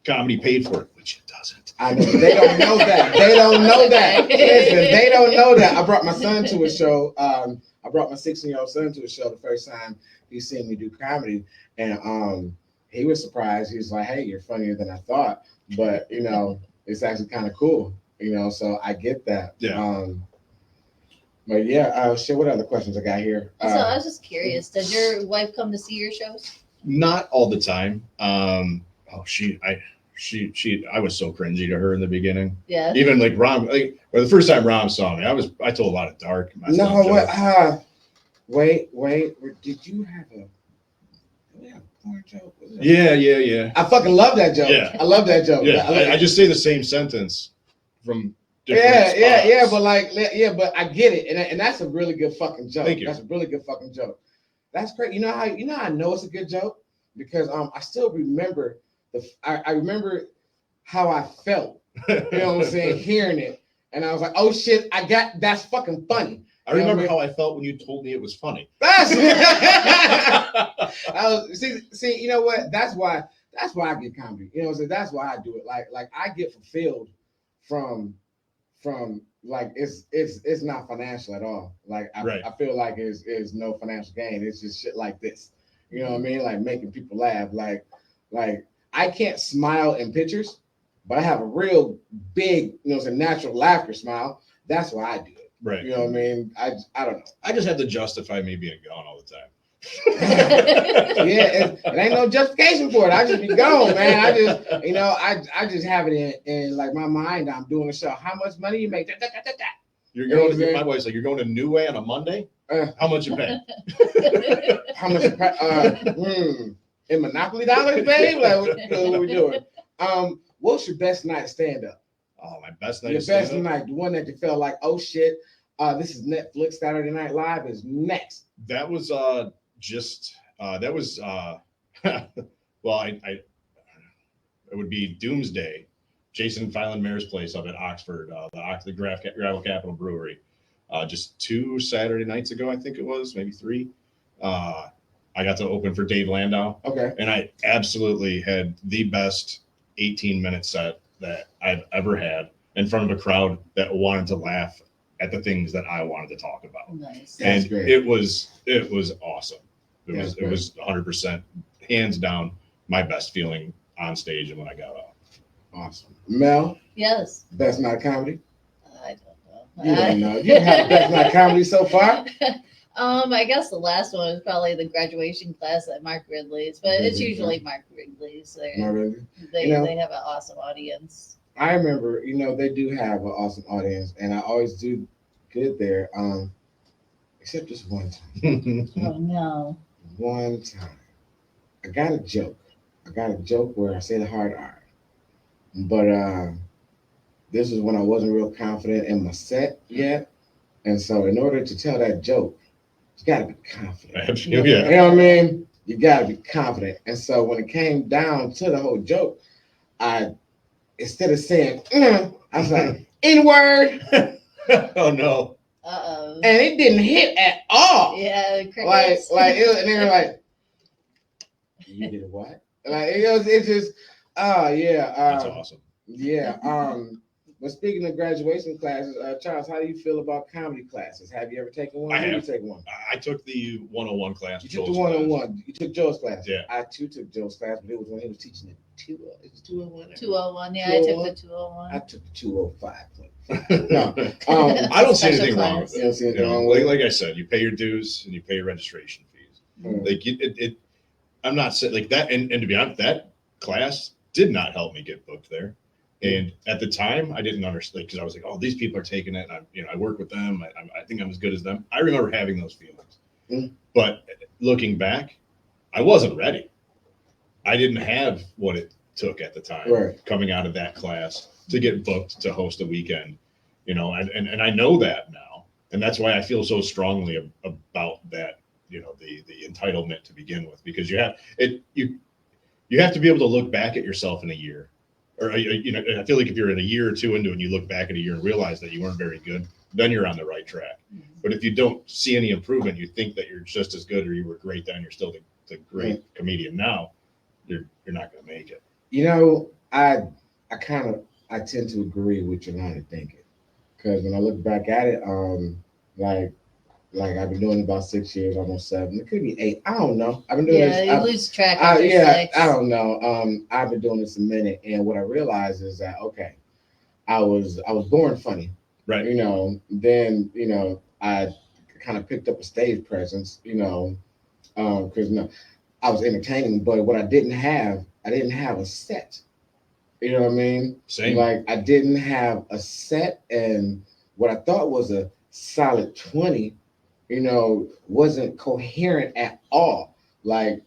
comedy paid for it, which it doesn't. I know they don't know that. They don't know that. Listen, they don't know that. I brought my son to a show. I brought my 16-year-old son to a show the first time he's seen me do comedy, and he was surprised. He was like, "Hey, you're funnier than I thought," but it's actually kind of cool. So I get that. Yeah. But yeah, shit. What other questions I got here? So I was just curious. Does your wife come to see your shows? Not all the time. I was so cringy to her in the beginning. Yeah. Even like Rahm, the first time Rahm saw me, I told a lot of dark. No, what? Wait. Did you have a porn joke? Yeah. I fucking love that joke. Yeah. I love that joke. Yeah. I just say the same sentence from different spots. Yeah. But but I get it, and that's a really good fucking joke. Thank you. That's a really good fucking joke. That's great. You know how I know it's a good joke? Because I still remember I remember how I felt. You know what I'm saying? Hearing it, and I was like, "Oh shit, that's fucking funny." I remember how I felt when you told me it was funny. See, you know what? That's why I get comedy. You know what I'm saying? That's why I do it. Like I get fulfilled from like it's not financial at all. Like I feel like it's no financial gain. It's just shit like this. You know what I mean? Like making people laugh. Like I can't smile in pictures, but I have a real big, natural laughter smile. That's why I do it. Right. You know what I mean? I don't know. I just have to justify me being gone all the time. Yeah, it ain't no justification for it. I just be gone, man. I just, I just have it in like my mind. I'm doing a show. How much money you make? You're going to, my wife's like, you're going to New Way on a Monday? How much you pay? How much you pay? In Monopoly dollars, babe? Like, what we doing? What's your best night of stand-up? Oh, my best night Your of stand-up? best night, the one that you felt like, oh shit, this is Netflix, Saturday Night Live is next. That was well, it would be Doomsday, Jason Filan Mayor's place up at Oxford, the Gravel Capital Brewery. Just 2 Saturday nights ago, I think it was, maybe 3. I got to open for Dave Landau. Okay. And I absolutely had the best 18-minute set that I've ever had in front of a crowd that wanted to laugh at the things that I wanted to talk about. Nice. And That's great. it was awesome. It was 100%, hands down, my best feeling on stage and when I got off. Awesome. Mel? Yes. Best night comedy? I don't know. You don't know. You have best night comedy so far? I guess the last one is probably the graduation class at Mark Ridley's, but it's usually Mark Ridley's. They have an awesome audience. I remember, they do have an awesome audience, and I always do good there. Except just one time. Oh no. One time. I got a joke. Where I say the hard R. But this is when I wasn't real confident in my set yet. And so in order to tell that joke, you got to be confident. Yeah. You know what I mean? You got to be confident. And so when it came down to the whole joke, instead of saying, I was like, N-word. Oh, no. Uh-oh. And it didn't hit at all. Yeah, crickets. And they were like, you did what? Like, it's just, yeah. That's awesome. Yeah. But speaking of graduation classes, Charles, how do you feel about comedy classes? Have you ever taken one? I have. Did you take one? I took the 101 class. You took the 101. You took Joe's class. Yeah. I too took Joe's class, but it was when he was teaching it. Is it 201? 201. Yeah, I took the 201. I took the 205. No, I don't see anything wrong with You don't it. see anything wrong with it? Like I said, you pay your dues and you pay your registration fees. Like it. I'm not saying like that. And to be honest, that class did not help me get booked there. And at the time, I didn't understand because I was like, "Oh, these people are taking it." And I work with them. I think I'm as good as them. I remember having those feelings, but looking back, I wasn't ready. I didn't have what it took at the time coming out of that class to get booked to host a weekend, and I know that now, and that's why I feel so strongly about that, the entitlement to begin with, because you have to be able to look back at yourself in a year. Or, I feel like if you're in a year or two into it and you look back at a year and realize that you weren't very good, then you're on the right track. But if you don't see any improvement, you think that you're just as good or you were great then, you're still the great comedian now, you're not going to make it. I tend to agree with your line of thinking. Because when I look back at it, like I've been doing it about 6 years, almost 7. It could be 8. I don't know. I've been doing this. Yeah, you lose track after 6. I don't know. I've been doing this a minute, and what I realized is that I was born funny, right? Then I kind of picked up a stage presence, because I was entertaining, but what I didn't have a set. You know what I mean? Same. Like I didn't have a set, and what I thought was a solid 20. Wasn't coherent at all. Like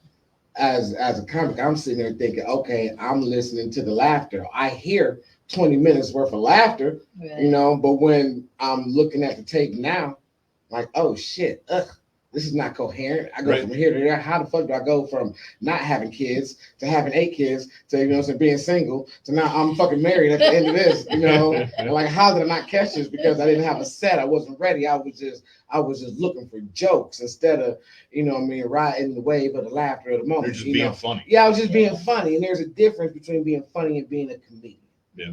as a comic, I'm sitting there thinking, okay, I'm listening to the laughter. I hear 20 minutes worth of laughter, but when I'm looking at the tape now, like, oh shit, this is not coherent. I go from here to there. How the fuck do I go from not having kids to having 8 kids to being single to now I'm fucking married at the end of this? And like, how did I not catch this? Because I didn't have a set. I wasn't ready. I was just looking for jokes instead of riding the wave of the laughter of the moment. You're just being funny. Yeah, I was just being funny, and there's a difference between being funny and being a comedian. Yeah.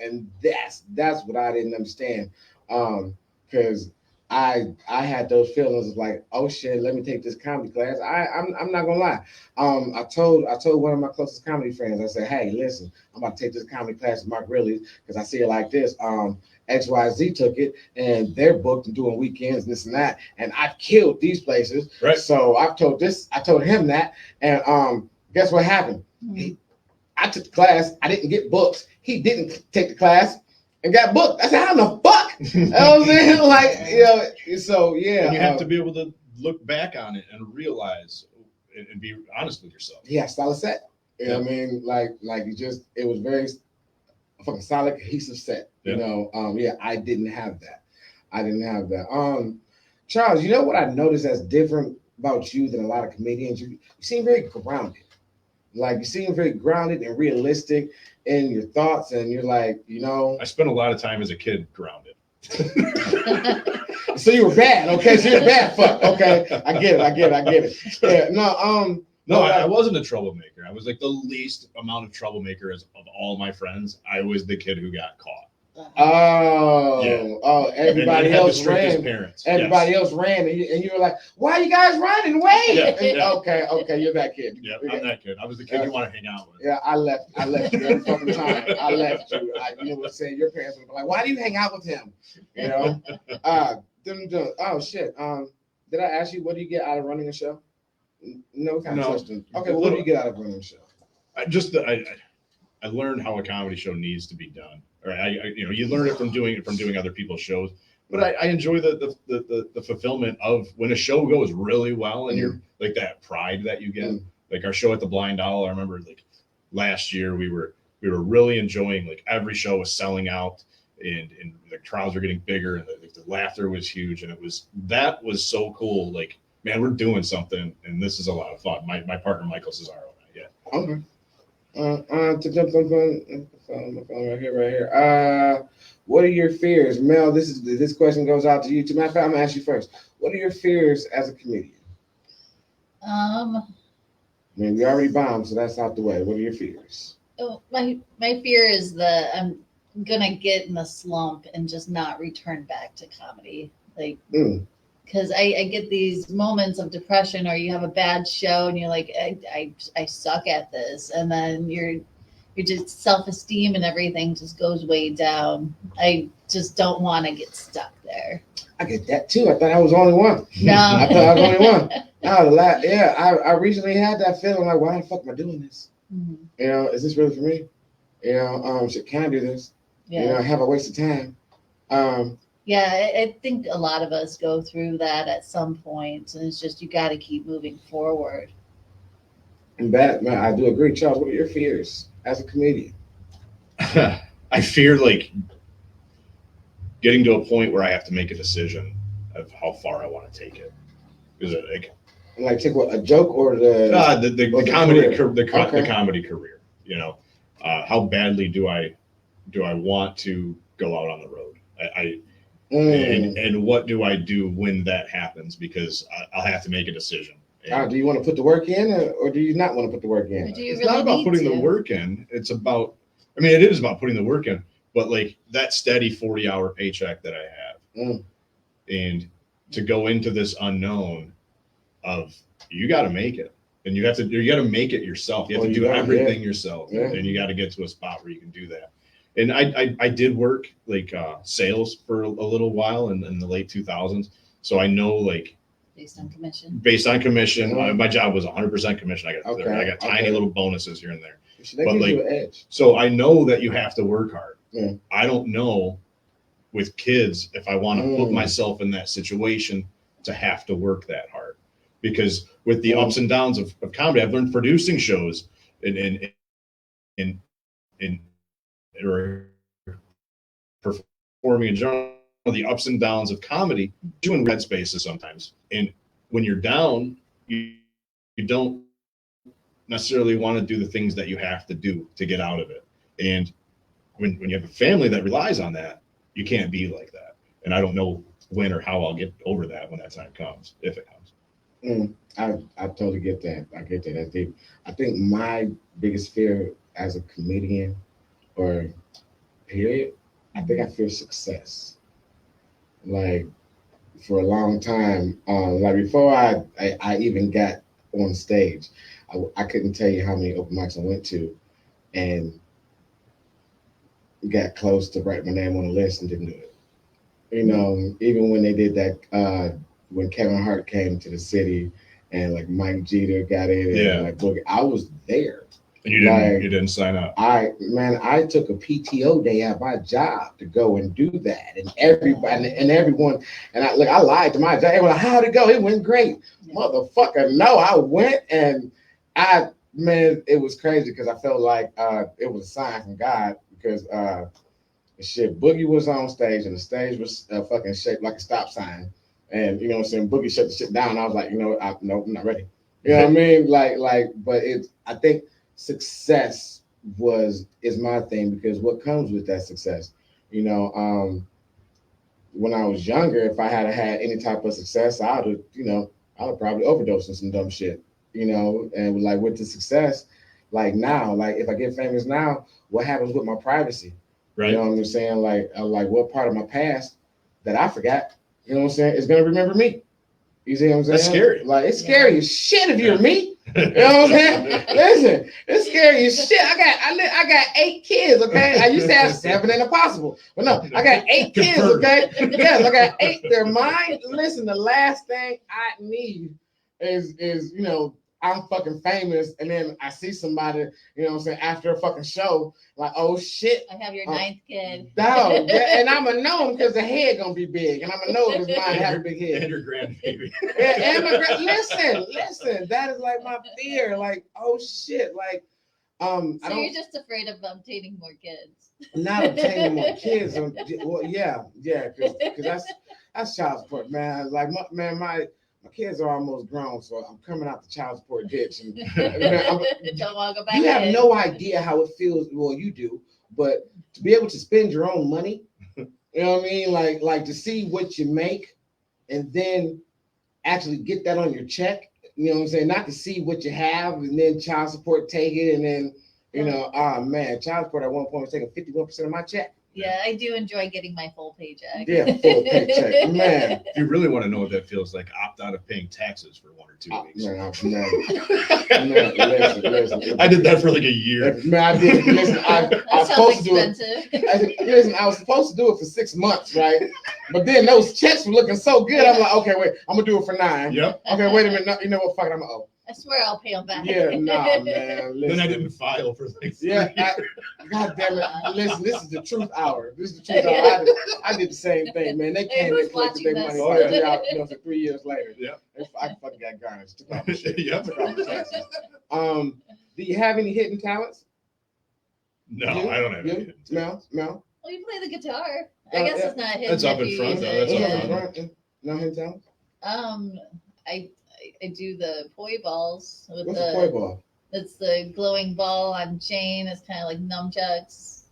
And that's what I didn't understand, because I had those feelings of like, oh shit, let me take this comedy class. I'm not gonna lie. I told one of my closest comedy friends, I said, hey, listen, I'm about to take this comedy class with Mark Ridley because I see it like this. XYZ took it and they're booked and doing weekends, this and that, and I've killed these places. Right. So I told him that, and guess what happened? I took the class, I didn't get booked. He didn't take the class and got booked. I said, how the fuck? You know what I'm saying? Like, you know, so yeah. And you have to be able to look back on it and realize and be honest with yourself. Yeah, solid set. You know what I mean? Like it was very fucking solid, cohesive set. You know, I didn't have that. Charles, you know what I noticed that's different about you than a lot of comedians? You seem very grounded. Like you seem very grounded and realistic in your thoughts, and you're like, you know. I spent a lot of time as a kid grounded. So you were bad, okay? So you're a bad fuck, okay? I get it. Yeah, no, I wasn't a troublemaker. I was like the least amount of troublemaker of all my friends. I was the kid who got caught. Everybody else ran. Parents. Everybody else ran, and you were like, "Why are you guys running? Wait!" Yeah. Okay, you're that kid. Yeah, I'm that kid. I was the kid you want to hang out with. Yeah, I left you every fucking time. I left you. You know what I'm saying? Your parents would be like, "Why do you hang out with him?" You know. Oh shit. Did I ask you what do you get out of running a show? No kind of question. Okay, well, what do you get out of running a show? I learned how a comedy show needs to be done. Or you learn it from doing other people's shows. But I enjoy the fulfillment of when a show goes really well and you're like that pride that you get. Like our show at the Blind Owl, I remember like last year we were really enjoying, like every show was selling out and the crowds were getting bigger and the laughter was huge, and that was so cool. Like, man, we're doing something and this is a lot of fun. My partner Michael Cesaro and I. Okay. My phone right here. What are your fears, Mel? This question goes out to you. To matter of fact, I'm gonna ask you first. What are your fears as a comedian? I mean, we already bombed, so that's out the way. What are your fears? Oh, my fear is that I'm gonna get in a slump and just not return back to comedy, like. Because I get these moments of depression, or you have a bad show and you're like, I suck at this, and then you're just self-esteem and everything just goes way down. I just don't want to get stuck there. I get that too. I thought I was the only one. No, I thought I was the only one. I recently had that feeling like, why the fuck am I doing this? Mm-hmm. You know, is this really for me? You know, can I do this? Yeah. You know, have I wasted time? Yeah, I think a lot of us go through that at some point, and it's just you got to keep moving forward. And that, man, I do agree. Charles, what are your fears as a comedian? I fear like getting to a point where I have to make a decision of how far I want to take it. Is it like take what, a joke or the comedy the comedy career? You know, how badly do I want to go out on the road? And what do I do when that happens? Because I'll have to make a decision. Do you want to put the work in, or do you not want to put the work in? It's not about putting the work in. It's about, it is about putting the work in, but like that steady 40-hour paycheck that I have, and to go into this unknown of you got to make it, and you got to make it yourself. You have to do everything yourself, and you got to get to a spot where you can do that. And I did work like sales for a little while in the late 2000s, so I know like. Based on commission. My job was 100% commission. I got tiny little bonuses here and there. But like, you an edge. So I know that you have to work hard. Yeah. I don't know with kids if I want to put myself in that situation to have to work that hard, because with the ups and downs of comedy, I've learned producing shows and or performing in general. The ups and downs of comedy, doing red spaces sometimes. And when you're down, you don't necessarily want to do the things that you have to do to get out of it. And when you have a family that relies on that, you can't be like that. And I don't know when or how I'll get over that when that time comes, if it comes. I totally get that. I get that. That's deep. I think my biggest fear as a comedian, or period, I think I fear success. Like for a long time. Like before I even got on stage, I couldn't tell you how many open mics I went to and got close to write my name on the list and didn't do it. You know, even when they did that, when Kevin Hart came to the city and like Mike Jeter got in, and like Boogie, I was there. And you didn't sign up. I took a PTO day at my job to go and do that, and everybody and everyone, and I lied to my job. Everyone, how'd it go? It went great, motherfucker. No, I went and it was crazy because I felt like it was a sign from God because shit, Boogie was on stage and the stage was fucking shaped like a stop sign, and you know what I'm saying. Boogie shut the shit down. And I was like, no, I'm not ready. You know what I mean? But I think success is my thing because what comes with that success, you know, when I was younger, if I had any type of success, I would probably overdose on some dumb shit, you know, and like with the success, like now, like if I get famous now, what happens with my privacy? Right. You know what I'm saying? Like what part of my past that I forgot, you know what I'm saying, is gonna remember me. You see what I'm saying? That's scary. Like it's scary as shit if you're me. You know what I'm saying? Listen, it's scary as shit. I got 8 kids, okay? I used to have 7 and impossible. But no, I got 8 kids, okay? Yes, I got 8. They're mine. Listen, the last thing I need is you know, I'm fucking famous, and then I see somebody, you know what I'm saying, after a fucking show, like, oh shit. I have your 9th kid. Dog, yeah, and I'm gonna know him because the head gonna be big, and I'm gonna know if his mind have a big head. And your grandbaby. Listen, that is like my fear. Like, oh shit, like, So you're just afraid of obtaining more kids. Not obtaining more kids. Well, yeah, because that's child support, man. Like, my kids are almost grown, so I'm coming out the child support ditch. And Don't want to go back. You have no idea how it feels. Well, you do, but to be able to spend your own money, you know what I mean? Like to see what you make, and then actually get that on your check. You know what I'm saying? Not to see what you have, and then child support take it, and then you know, man, child support at one point was taking 51% of my check. Yeah, I do enjoy getting my full paycheck. Yeah, full paycheck, man. If you really want to know what that feels like, opt out of paying taxes for 1 or 2 weeks. Listen. I did that for like a year. Man, I did. Listen, I was supposed to do it. Listen, I was supposed to do it for 6 months, right? But then those checks were looking so good. I'm like, okay, wait, I'm gonna do it for 9. Yep. Okay, wait a minute. No, you know what? Fuck it, I'm gonna owe. I swear I'll pay them back. Yeah, nah, man. Listen. Then I didn't file for like 3 years. God damn it. Listen, this is the truth hour. I did the same thing, man. They came and collected their money out, you know, for 3 years later. Yeah. I fucking got garnished. Took off my shit. Yep. Took off my taxes. Do you have any hidden talents? No, I don't have any. Mel? Well, you play the guitar. I guess it's not hidden. That's up in front, though. That's up in front. No hidden talents? I do the poi balls. What's a poi ball? It's the glowing ball on chain. It's kind of like nunchucks.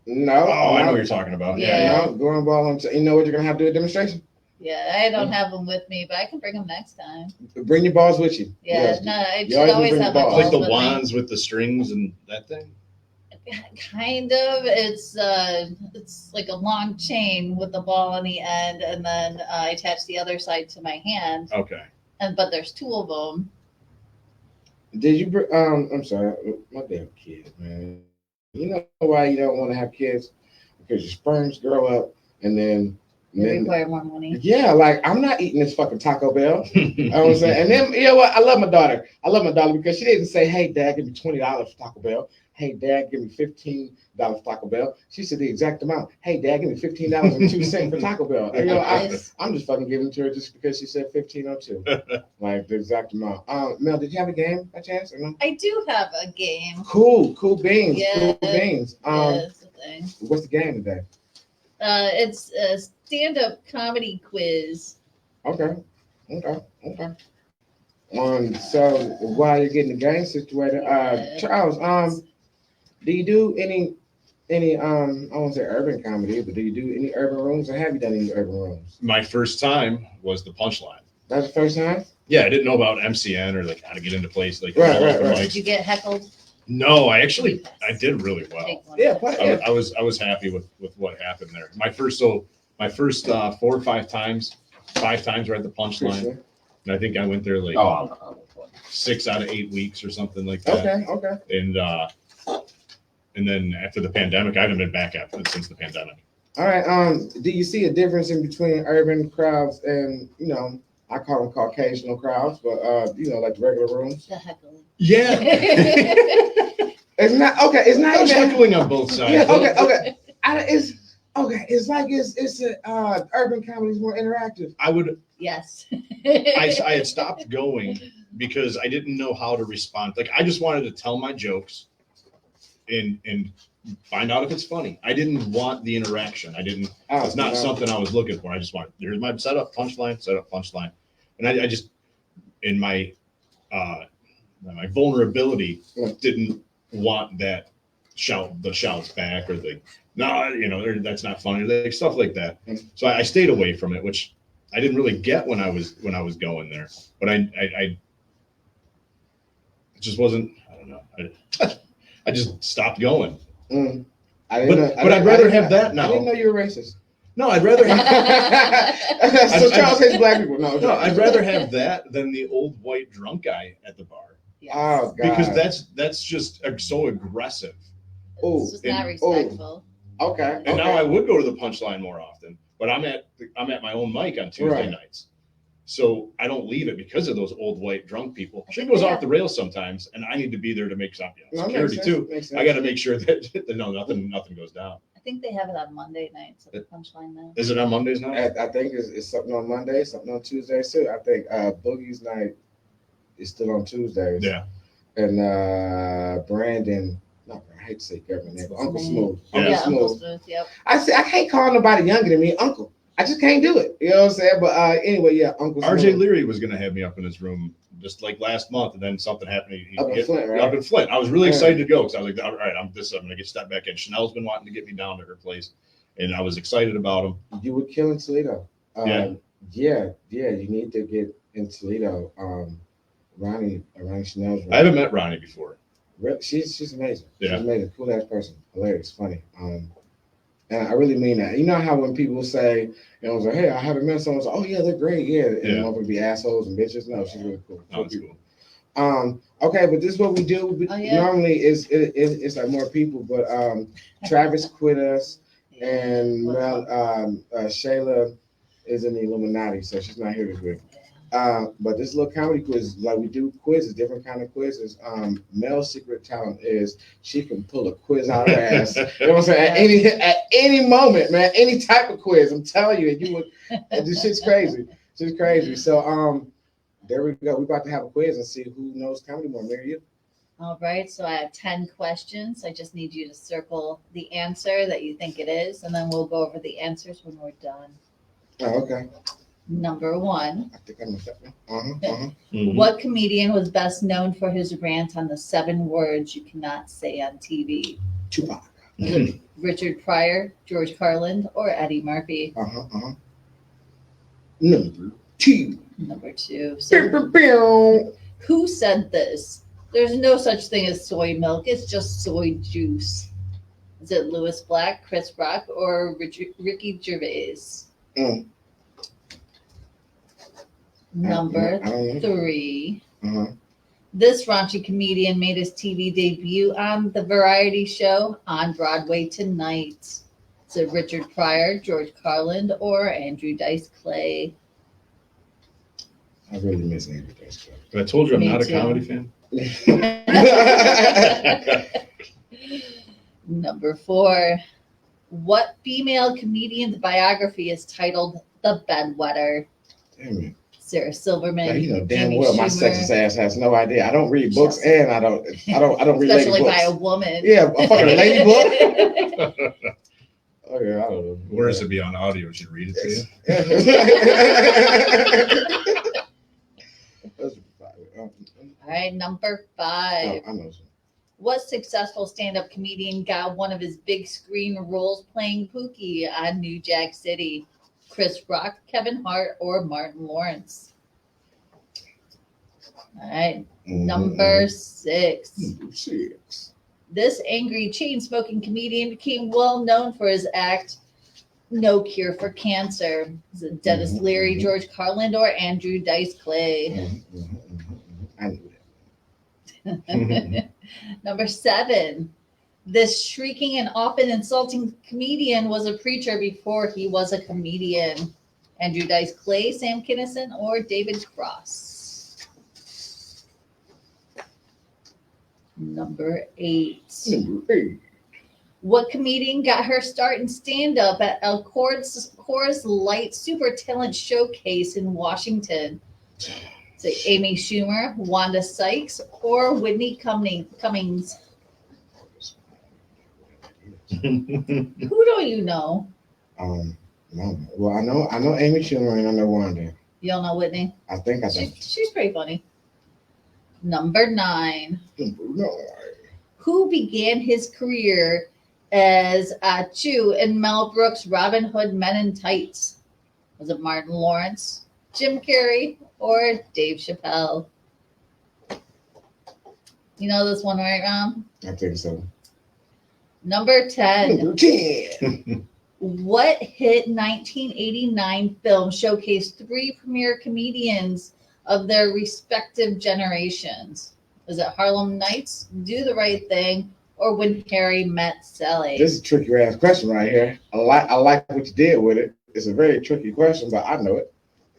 No. Oh, I know what you're talking about. Yeah. No, glowing ball on chain. You know what? You're going to have to do a demonstration. Yeah, I don't have them with me, but I can bring them next time. Bring your balls with you. Yeah, yes. No, I should always have my balls like the with wands me. with the strings and that thing? Kind of. It's like a long chain with the ball on the end, and then I attach the other side to my hand. Okay. But there's 2 of them. Did you? I'm sorry, my damn kids, man. You know why you don't want to have kids? Because your sperms grow up, and then They require more money. Yeah, like I'm not eating this fucking Taco Bell. You know what I'm saying? And then you know what? I love my daughter. because she didn't say, "Hey, Dad, give me $20 for Taco Bell." Hey, Dad, give me $15 for Taco Bell. She said the exact amount. Hey, Dad, give me $15.02 for Taco Bell. You know, I'm just fucking giving it to her just because she said 15.02. Like the exact amount. Mel, did you have a game by chance or no? I do have a game. Cool beans. Yeah, cool beans. That's the thing. What's the game today? It's a stand-up comedy quiz. Okay. So while you're getting the game situated, Charles, do you do any I won't say urban comedy, but do you do any urban rooms, or have you done any urban rooms? My first time was the Punchline. That's the first time? Yeah, I didn't know about MCN or like how to get into place. Like right. Did you get heckled? No, I did really well. Yeah, I was happy with what happened there. My first 4 or 5 times, 5 times we're at the punchline. Sure. And I think I went there like Oh, 6 out of 8 weeks or something like that. Okay. And then after the pandemic, I haven't been back since the pandemic. All right. Do you see a difference in between urban crowds and, I call them Caucasian crowds, but like the regular rooms? The heckling. Yeah. It's not okay. It's not There's even heckling on both sides. Yeah, okay. It's like urban comedy is more interactive. I would. Yes. I had stopped going because I didn't know how to respond. Like I just wanted to tell my jokes and find out if it's funny. I didn't want the interaction. It's not something I was looking for. I just wanted, here's my setup, punchline. And I just, in my vulnerability, didn't want the shouts back or that's not funny, like stuff like that. So I stayed away from it, which I didn't really get when I was going there. But I it just wasn't, I don't know. I just stopped going. I'd rather have that now. I didn't know you were racist. No, I'd rather have. So Charles hates black people. No, I'd rather have that than the old white drunk guy at the bar. Yes. Oh, God. Because that's just so aggressive. It's just not respectful. Okay. And now I would go to the punchline more often, but I'm at my own mic on Tuesday nights. So I don't leave it because of those old white drunk people. Shit goes off the rails sometimes, and I need to be there to make something. Security too. I got to make sure that nothing goes down. I think they have it on Monday nights at the punchline now. Is it on Mondays now? I think it's something on Monday, something on Tuesdays too. I think Boogie's night is still on Tuesdays. Yeah. And Brandon. No, I hate to say government name, but Uncle Smooth. Uncle Smooth. Yep. I can't call nobody younger than me Uncle. I just can't do it. You know what I'm saying? But anyway, yeah, Uncle RJ Smooth. Leary was going to have me up in his room just like last month, and then something happened. Up in Flint, right? Up in Flint. I was really excited to go because I was like, all right, I'm going to get stepped back in. Chanel's been wanting to get me down to her place, and I was excited about him. You would kill in Toledo. Yeah. You need to get in Toledo. Ronnie Chanel's room. I haven't met Ronnie before. She's amazing. Yeah. She's amazing. Cool ass person. Hilarious. Funny. And I really mean that. You know how when people say, like, hey, I haven't met someone, oh yeah, they're great, yeah. And they want to be assholes and bitches. No, she's really cool. That's cool. Okay, but this is what we do. Normally it's like more people, but Travis quit us, and Shayla is in the Illuminati, so she's not here this week. But this little comedy quiz, like we do quizzes, different kind of quizzes. Mel's secret talent is she can pull a quiz out of her ass. You know what I'm saying? At any moment, man, any type of quiz. I'm telling you, this shit's crazy. It's crazy. So there we go. We're about to have a quiz and see who knows comedy more. Mary, you? All right. So I have 10 questions. I just need you to circle the answer that you think it is, and then we'll go over the answers when we're done. Oh, okay. Number 1. I think I missed that one. Mm-hmm. What comedian was best known for his rant on the 7 words you cannot say on TV? Tupac. Richard Pryor, George Carlin, or Eddie Murphy? Number 2. So, who said this? There's no such thing as soy milk. It's just soy juice. Is it Louis Black, Chris Rock, or Ricky Gervais? Number 3. This raunchy comedian made his TV debut on the variety show On Broadway Tonight. Is it Richard Pryor, George Carlin, or Andrew Dice Clay? I really miss Andrew Dice Clay. But I told you I'm Me not too. a comedy fan. Number 4. What female comedian's biography is titled The Bedwetter? Damn it. Sarah Silverman. Now, you know damn Amy well my Schumer, sexist ass has no idea. I don't read books and I don't read lady especially books. by a woman. Yeah, a fucking lady book. Oh yeah, I don't know. Whereas to be on audio, should read it to you. All right, number 5. I know. What successful stand-up comedian got one of his big screen roles playing Pookie on New Jack City? Chris Rock, Kevin Hart, or Martin Lawrence? All right, number 6. This angry chain-smoking comedian became well known for his act No Cure for Cancer. Is it Dennis Leary, George Carlin, or Andrew Dice Clay? I knew Mhm. Number 7. This shrieking and often insulting comedian was a preacher before he was a comedian. Andrew Dice Clay, Sam Kinison, or David Cross? Number 8. that. What comedian got her start in stand-up at El Coors Light Super Talent Showcase in Washington? Is it Amy Schumer, Wanda Sykes, or Whitney Cummings? Who don't you know? No. Well, I know Amy Schumer and I know Wanda. You don't know Whitney? I think I do. She's pretty funny. Number 9. No. Who began his career as Chew in Mel Brooks' Robin Hood Men in Tights? Was it Martin Lawrence, Jim Carrey, or Dave Chappelle? You know this one, right, Rom? I think so. Number 10. Number 10. What hit 1989 film showcased 3 premier comedians of their respective generations? Is it Harlem Nights, Do the Right Thing, or When Harry Met Sally? This is a tricky ass question right here. I like what you did with it. It's a very tricky question, but I know it.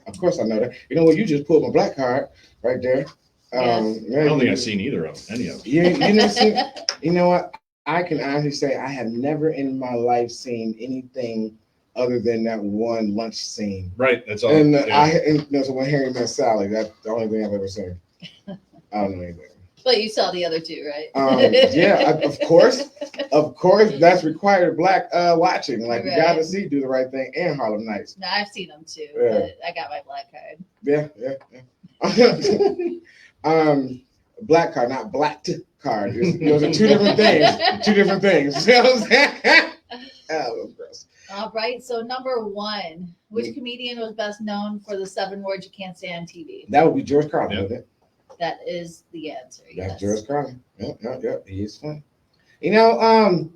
Of course I know that. You know what? You just pulled my black card right there. Yes. I don't think I've seen either of them, any of them. You never seen, you know what? I can honestly say I have never in my life seen anything other than that one lunch scene. Right, that's all. And yeah. that's when Harry Met Sally. That's the only thing I've ever seen. I don't know anything. But you saw the other 2, right? Of course. That's required black watching. Like Right. you got to see Do the Right Thing and Harlem Nights. No, I've seen them too, Yeah. but I got my black card. Yeah. Black card, not black card. Those are 2 different things. 2 different things. You know what I'm saying? Oh, gross. All right. So number 1, which comedian was best known for the 7 words you can't say on TV? That would be George Carlin, Yep. wouldn't it? That is the answer. That's Yes. George Carlin. Yep. He is funny. You know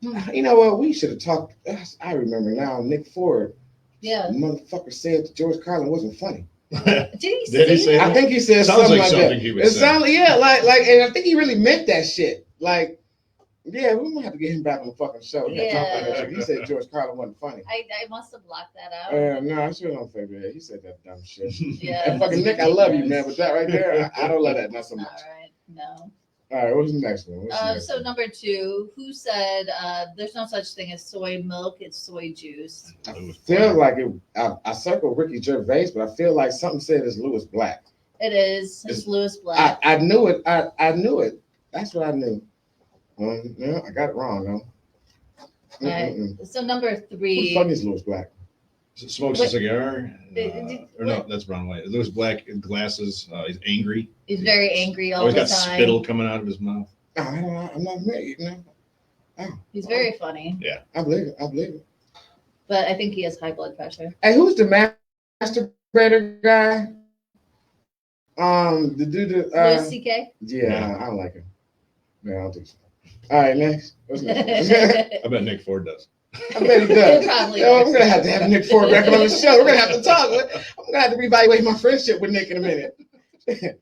what? We should have talked. I remember now. Nick Ford, Yeah. motherfucker, said that George Carlin wasn't funny. Did he Did he say that? I think he said Sounds something like like something that. he would It say. sounds like, and I think he really meant that shit. Like, yeah, we might have to get him back on the fucking show. We gotta talk about that shit. He said George Carlin wasn't funny. I must have blocked that out. No, I sure don't think that. He said that dumb shit. Yeah. And fucking Nick, I love you, man, but that right there, I don't love that, not so All much. right. No. All right, what's the next one? So number 2, who said there's no such thing as soy milk, it's soy juice? I feel like it. I circled Ricky Gervais, but I feel like something said it's Louis Black. It is. It's Louis Black. I knew it. I knew it. That's what I knew. No, I got it wrong though. All right. So number Who the 3. fuck is Louis Black? Smokes a cigar. Or no, that's brown and white. Louis Black glasses. He's angry. He's very angry all Always the got time. spittle coming out of his mouth. I'm not married. No. He's very funny. Yeah. I believe it. But I think he has high blood pressure. Hey, who's the masturbator guy? The dude that Louis C.K.? Yeah, I don't like him. No, I don't think so. All right, next. What's next? I bet Nick Ford does. I bet he does. Probably Yo, does. I'm gonna have to have Nick Ford back on the show. We're gonna have to talk. I'm gonna have to reevaluate my friendship with Nick in a minute.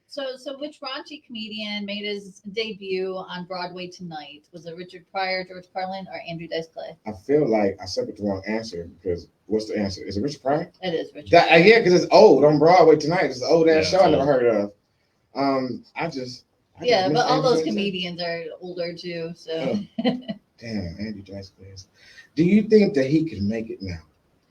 So which raunchy comedian made his debut on Broadway tonight? Was it Richard Pryor, George Carlin, or Andrew Dice Clay? I feel like I said the wrong answer because what's the answer? Is it Richard Pryor? It is Richard. Yeah, because it's old on Broadway tonight. It's an old ass Yeah, show I never old. heard of. I just Yeah, miss but all Andrew those Dice Clay. comedians are older too. So Damn, Andrew Dice Clay. Do you think that he can make it now?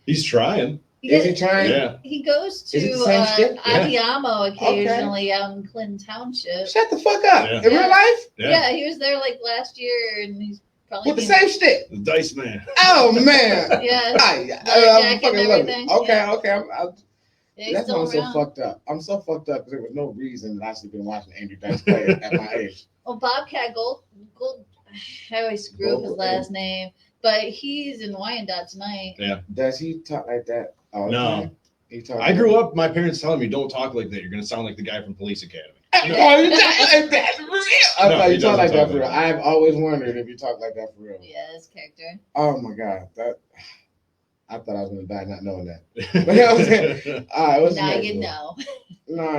He's trying. Is he trying? Yeah. He goes to Is it the same shit? Adiamo occasionally out in Clinton Township. Shut the fuck up. Yeah. In real life? Yeah, he was there like last year, and he's probably With the same shit. The Dice Man. Oh man. Yeah, I jacket fucking and love it. everything. Okay, Yeah. okay. he's That's why still I'm so around. fucked up. I'm so fucked up because there was no reason that I should have been watching Andrew Dice Clay at my age. Well, Bobcat Gold, I always screw up his last name, but he's in Wyandotte tonight. Yeah. Does he talk like that all the No. time? He talk I grew up, my parents telling me, don't talk like that. You're going to sound like the guy from Police Academy. Oh, that's real. I No, thought he you talk doesn't like that talk for like real. that. I've always wondered if you talk like that for real. Yeah, his character. Oh my god, that I thought I was gonna die not knowing that. But you know what I'm saying? All right, what's the Now next you one? know.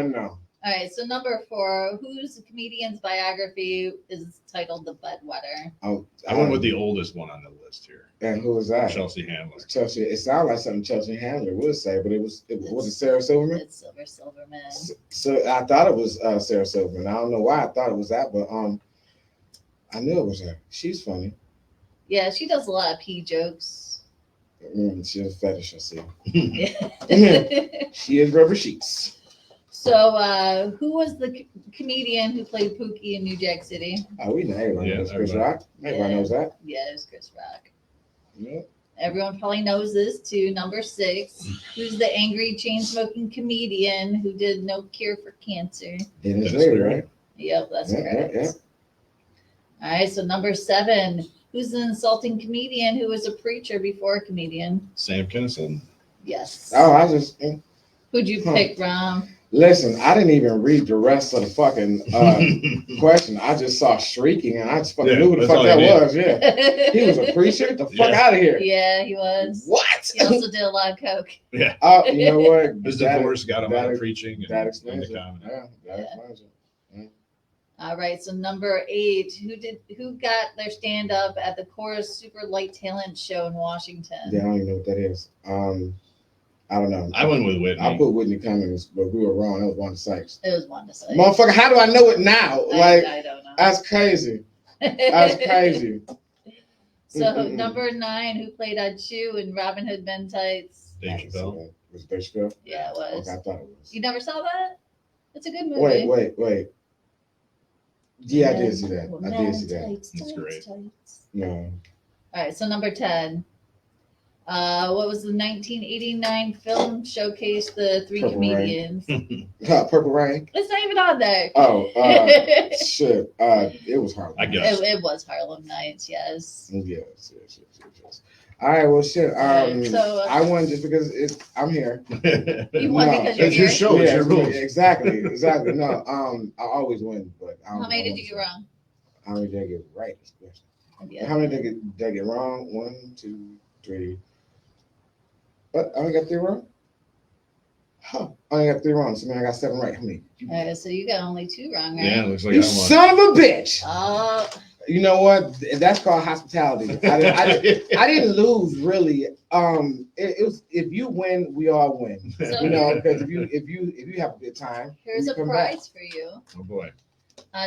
No. All right, so number 4, whose comedian's biography is titled The Bedwetter? Oh, I went with the oldest one on the list here. And who was that? Chelsea Handler. Chelsea. It sounded like something Chelsea Handler would say, but it was Sarah Silverman. It's Silverman. So I thought it was Sarah Silverman. I don't know why I thought it was that, but I knew it was her. She's funny. Yeah, she does a lot of pee jokes. She has a fetish, I see. Yeah. She is rubber sheets. So, who was the comedian who played Pookie in New Jack City? Oh, we know everybody knows Chris Rock. Everybody knows that. Yeah, it was Chris Rock. Yeah. Everyone probably knows this too. Number 6, who's the angry chain-smoking comedian who did No Cure for Cancer? Dennis Leary, right? Yep, that's correct. Yeah. All right, so number 7, who's an insulting comedian who was a preacher before a comedian? Sam Kinison. Yes. Oh, I just Who'd you pick, Rahm? listen. I didn't even read the rest of the fucking question. I just saw shrieking, and I just fucking knew who the fuck that was. Yeah, he was a preacher. Get the fuck out of here. Yeah, he was. What? He also did a lot of coke. Yeah. Oh, you know what? His divorce got him out of preaching That and explains into it. comedy. Yeah, that explains it. All right, so number 8, who got their stand up at the Chorus Super Light Talent Show in Washington? Yeah, I don't even know what that is. I don't know. I went with Whitney. I put Whitney Cummings, but we were wrong. It was Wanda Sykes. It was Wanda Sykes. Motherfucker, how do I know it now? I don't know. That's crazy. That's crazy. So number 9, who played Chu in Robin Hood Men Tights? Dave Chappelle. Was it Dave Chappelle? Yeah, it was. Okay, I thought it was. You never saw that? It's a good movie. Wait. Yeah, I did see that. I did see that. That's great. No. All right, so number 10. What was the 1989 film showcase the 3 Purple comedians? Purple Rain. It's not even on there. Oh, shit. It was Harlem. I guess. It was Harlem Nights, yes. Yes. All right, well, shit. So, I won just because I'm here. You won because you're It's your here? show. It's Yeah, your rules. Exactly. No, I always win, but I don't How many know did you get wrong? How many did I get right? Yeah. How many did I get wrong? 1, 2, 3. What? I only got 3 wrong? Huh. I only got 3 wrong. So, man, I got 7 right. How many? All right, so you got only 2 wrong, right? Yeah, it looks like You I won. son of a bitch! Oh, You know what? That's called hospitality. I didn't lose really. It was if you win, we all win. So- You know, because if you have a good time, here's you a come back. prize for you. Oh boy.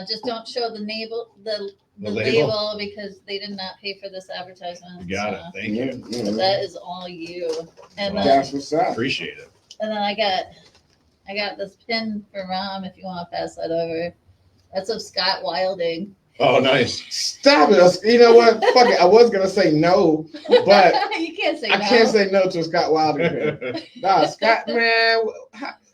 Just don't show the the The label. label? because they did not pay for this advertisement. You got it. Thank you. So that is all you. And Wow. then, That's what's up. Appreciate it. and then I got this pin for Rahm if you want to pass that over. That's of Scott Wilding. Oh, nice. Stop it. You know what? Fuck it. I was gonna say no, but You can't say I no. can't say no to a Scott Wilder. Nah, Scott, man.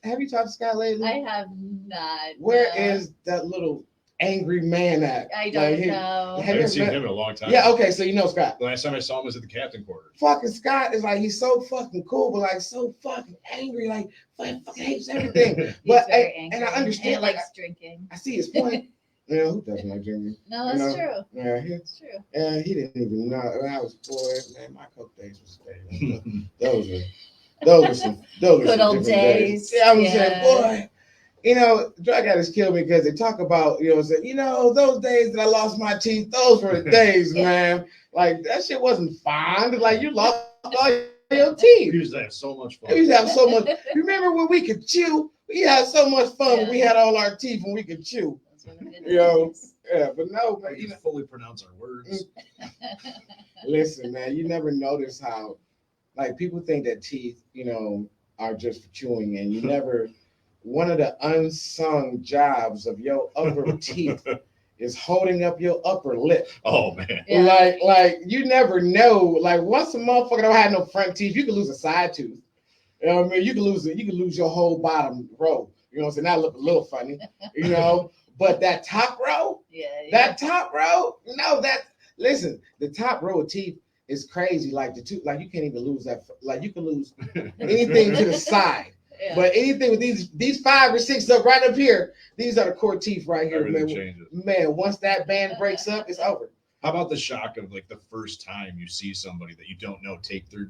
Have you talked to Scott lately? I have not. Where no. is that little angry man at? I don't know. I Have haven't you seen met- him in a long time. Yeah, okay, so you know Scott. The last time I saw him was at the captain quarters. Fucking Scott is like, he's so fucking cool, but like so fucking angry, like fucking hates everything. He's But very and angry. I understand, And like likes drinking. I see his point. You know, who doesn't like drinking? No, that's You know? true. Yeah, That's true. he didn't even know. When I was boy, man, my coke days was days. Those were some Good old different days. Yeah, I'm Yeah. saying, boy. You know, drug addicts kill me because they talk about, you know, say, you know, those days that I lost my teeth, those were the days, man. Like that shit wasn't fun. Like you lost all your teeth. We used to have so much fun. We used to have so much. Remember when we could chew? We had so much fun when we had all our teeth and we could chew. Those were the good You know, days. yeah, but no, man, We you can know, fully pronounce our words. listen, man, you never notice how, like, people think that teeth, you know, are just for chewing, and you never. One of the unsung jobs of your upper teeth is holding up your upper lip. Oh man. Yeah. Like you never know. Like once a motherfucker don't have no front teeth, you can lose a side tooth. You know what I mean? You can lose your whole bottom row. You know what I'm saying? That look a little funny, you know. But that top row, that top row, no, listen, the top row of teeth is crazy. Like you can't even lose that. Like you can lose anything to the side. Yeah. But anything with these 5 or 6 up right up here, these are the core teeth right here, Everything man. changes. Man, once that band breaks up, it's over. How about the shock of like the first time you see somebody that you don't know take their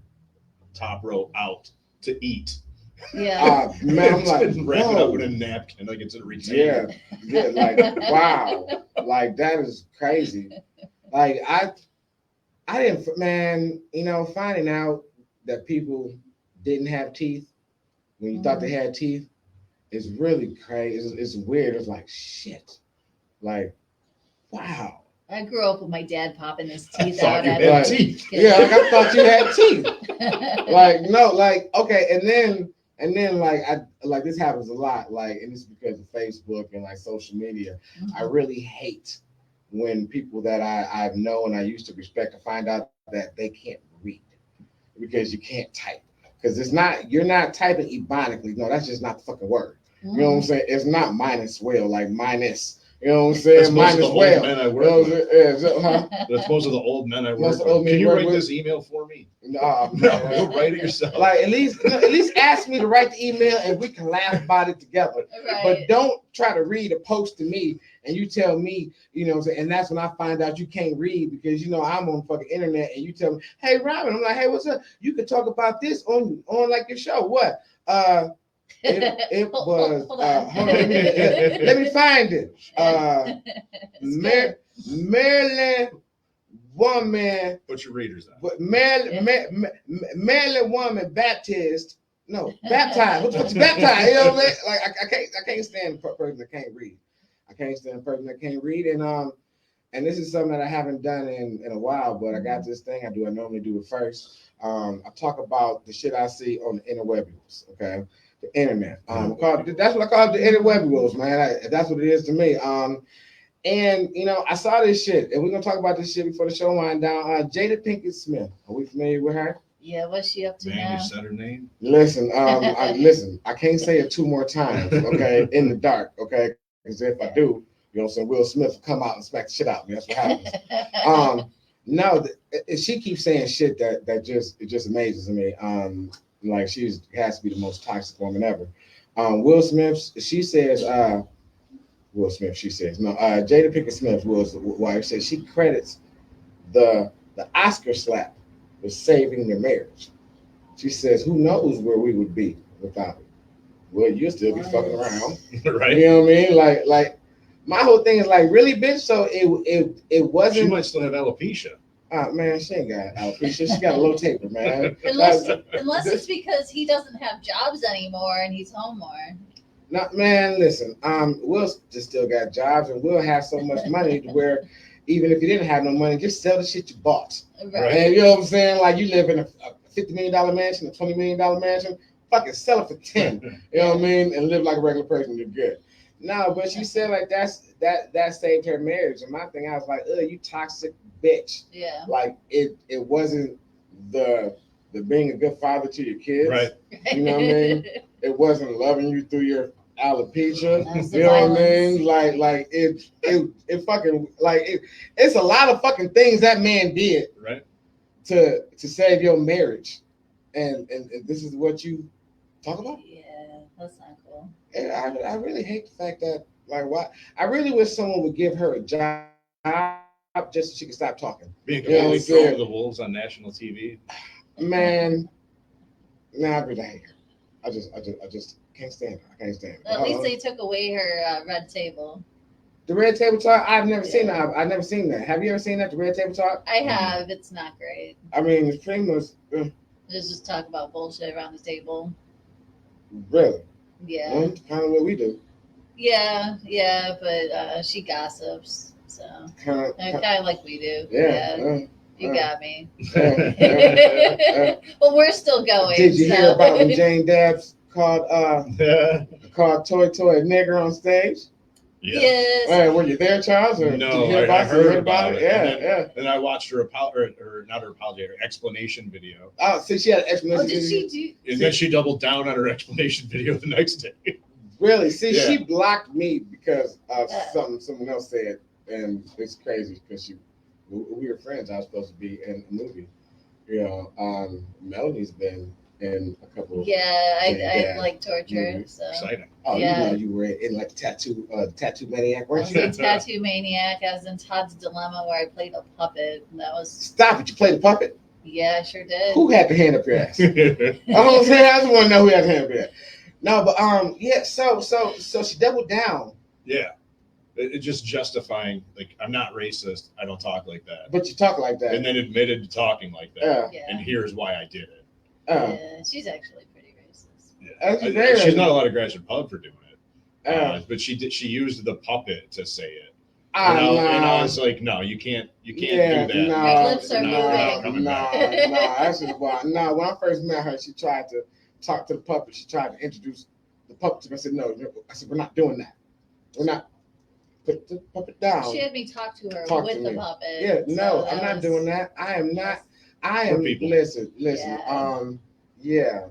top row out to eat. Yeah. Man, I'm like, and wrap it up whoa. in a napkin like it's a retainer. Yeah, like wow, like that is crazy. Like I didn't, man. Finding out that people didn't have teeth when you thought they had teeth is really crazy. It's weird. It's like shit. Like wow. I grew up with my dad popping his I teeth thought out you at had me. teeth. Yeah, like I thought you had teeth. Like no, like okay, and then like I like this happens a lot. Like, and it's because of Facebook and like social media. I really hate when people that I know and I used to respect to find out that they can't read because you can't type. Because you're not typing ebonically. No, that's just not the fucking word. You know what I'm saying? It's not minus well, like minus. You know what I'm saying? That's most Minus of the old well. men I You know work what I'm with. saying? Yeah, That's most of the old men I Most work of the old with. men Can you work write with- this email for me? No, No, write it yourself. Like at least ask me to write the email and we can laugh about it together. Right. But don't try to read a post to me and you tell me, you know what I'm saying? And that's when I find out you can't read because I'm on fucking internet and you tell me, hey Robin, I'm like, hey, what's up? You could talk about this on like your show. What? It was Hold on. hold on, let me find it. Maryland woman, Put your readers on. Maryland woman baptized. No, baptized. What the fuck's baptized? You know what I'm saying? Like I can't stand a person that can't read. I can't stand a person that can't read. And this is something that I haven't done in a while, but I got this thing I do. I normally do it first. I talk about the shit I see on the interwebs, okay? The internet. That's what I call it, the interwebs, man. That's what it is to me. And I saw this shit, and we're gonna talk about this shit before the show wind down. Jada Pinkett Smith. Are we familiar with her? Yeah, what's she up to now? You said her name? Listen, I can't say it 2 more times, okay, in the dark, okay? Because if I do, Will Smith will come out and smack the shit out of me. That's what happens. No, she keeps saying shit that just amazes me. Like she has to be the most toxic woman ever. Will Smith, she says, Will Smith, she says, no, Jada Pinkett Smith, Will's wife, says she credits the Oscar slap with saving their marriage. She says, who knows where we would be without it? Well, you'll still be fucking around. Right. You know what I mean? Like my whole thing is like, really, bitch? So it wasn't. She might still have alopecia. Man, she ain't got alopecia. She got a low taper, man. Unless it's because he doesn't have jobs anymore and he's home more. No, man, listen. Will just still got jobs, and Will have so much money to where even if you didn't have no money, just sell the shit you bought. Right. And you know what I'm saying? Like you live in a $50 million mansion, a $20 million mansion, fucking sell it for 10. You know what I mean? And live like a regular person. You're good. No, but she said like that saved her marriage. And my thing, I was like, you toxic bitch. Yeah. Like it wasn't the being a good father to your kids. Right. You know what I mean? It wasn't loving you through your alopecia. You know violence. what I mean? Like it fucking like it's a lot of fucking things that man did. Right. To save your marriage. And this is what you talk about? Yeah, that's not cool. And I really hate the fact that like why I really wish someone would give her a job just so she could stop talking. Being You know completely what I'm saying? thrown to the wolves on national TV. Man, I really hate her. I just can't stand her. I can't stand her. At least they took away her red table. The Red Table Talk, I've never seen that. I've never seen that. Have you ever seen that, the Red Table Talk? I have. It's not great. I mean, it's pretty much There's just talk about bullshit around the table. really. Yeah. Well, kind of what we do. Yeah, but she gossips, so Kind of like we do. yeah. You got me. uh. Well, we're still going. Did you hear so. about when Jane Dabbs called Toy Toy a nigger on stage? Yeah. Yes. Were you there, Charles? Or No, did you hear I about heard about it. Yeah. And I watched her not her apology, her explanation video. Oh, so she had an explanation. Oh, did she do? And then she doubled down on her explanation video the next day. Really? See, Yeah. she blocked me because of something someone else said, and it's crazy because we were friends. I was supposed to be in a movie. You know, Melanie's been in a couple. Yeah, I like torture. So. Exciting. Oh, Yeah. you were in like the tattoo maniac, I weren't was you? in Tattoo Maniac. I was in Todd's Dilemma where I played a puppet. And that was Stop it! You played the puppet. Yeah, sure did. Who had the hand up your ass? I'm saying I just want to know who had the hand up your ass. No, but yeah. So she doubled down. Yeah. It just justifying, like, I'm not racist. I don't talk like that. But you talk like that. And then admitted to talking like that. Yeah. And here's why I did it. Yeah, she's actually pretty racist. Yeah. She's not allowed to graduate pub for doing it. But she used the puppet to say it. And I was like, no, you can't do that. Your lips are moving. That's just why. No, when I first met her, she tried to talk to the puppet. She tried to introduce the puppet to me. I said, no. I said, we're not doing that. We're not. Put the puppet down. She had me talk to her with the puppet. Yeah, no, I'm not doing that. I am not. I am. Listen. Yeah.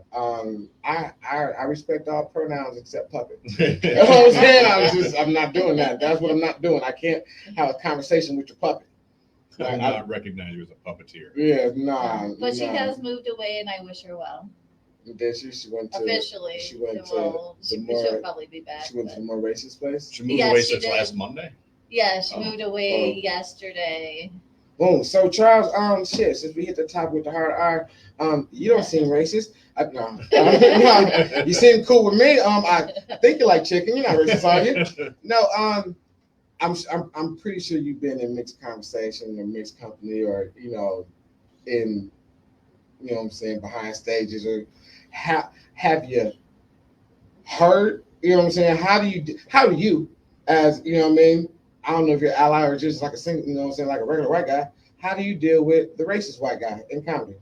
I respect all pronouns except puppet. You know what I'm saying? I'm not doing that. That's what I'm not doing. I can't have a conversation with your puppet. I'm not recognize you as a puppeteer. Yeah, nah. But she has moved away, and I wish her well. Then she went to officially. She went to she'll probably be back. She went to the more racist place. She moved away since last Monday. Yeah, she moved away yesterday. Boom. So Charles, since we hit the top with the hard R, you don't seem racist. No. You seem cool with me. I think you like chicken. You're not racist, are you? No. I'm pretty sure you've been in mixed conversation or mixed company, or in what I'm saying, behind stages, or have you heard? You know what I'm saying? How do you, as you know what I mean? I don't know if you're an ally or just like a single, you know what I'm saying, like a regular white guy. How do you deal with the racist white guy in comedy?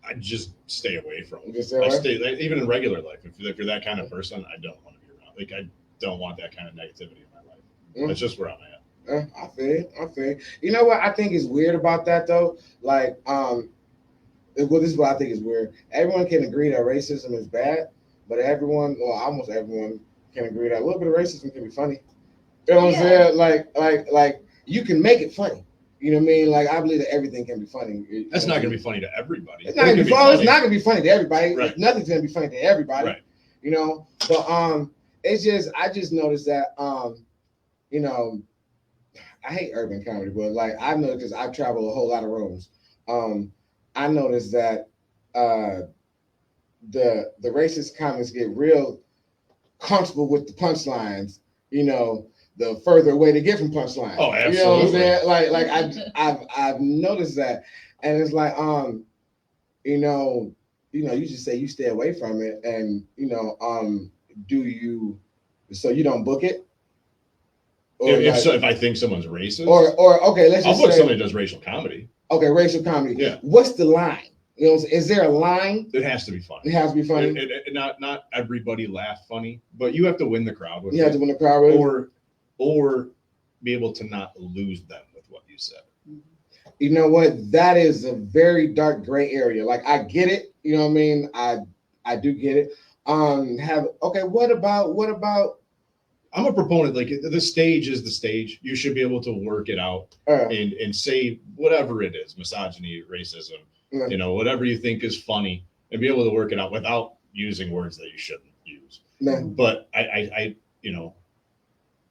I just stay away from him. Even in regular life. If you're that kind of person, I don't want to be around. Like, I don't want that kind of negativity in my life. That's just where I'm at. I feel it. You know what I think is weird about that though? Like, well, this is what I think is weird. Everyone can agree that racism is bad, but almost everyone can agree that a little bit of racism can be funny. You know what I'm saying? Like you can make it funny. You know what I mean? Like, I believe that everything can be funny. That's not going to be funny to everybody. It's not going to be funny to everybody. Right. Nothing's going to be funny to everybody. Right. You know? But I just noticed that I hate urban comedy, but like I've noticed, because I've traveled a whole lot of rooms. I noticed that the racist comics get real comfortable with the punchlines, the further away they get from punchlines. Oh, absolutely. You know what I'm saying? Like I've noticed that. And it's like, you just say you stay away from it, and so you don't book it? Or if I think someone's racist, or okay, let's just I'll book somebody who does racial comedy. Okay, racial comedy. Yeah. What's the line? You know, is there a line? It has to be funny. It has to be funny. Not everybody laugh funny, but you have to win the crowd with it. You have to win the crowd with it. Or be able to not lose them with what you said. You know what? That is a very dark gray area. Like, I get it. You know what I mean? I do get it. What about I'm a proponent. Like, the stage is the stage. You should be able to work it out and say whatever it is, misogyny, racism, whatever you think is funny, and be able to work it out without using words that you shouldn't use. But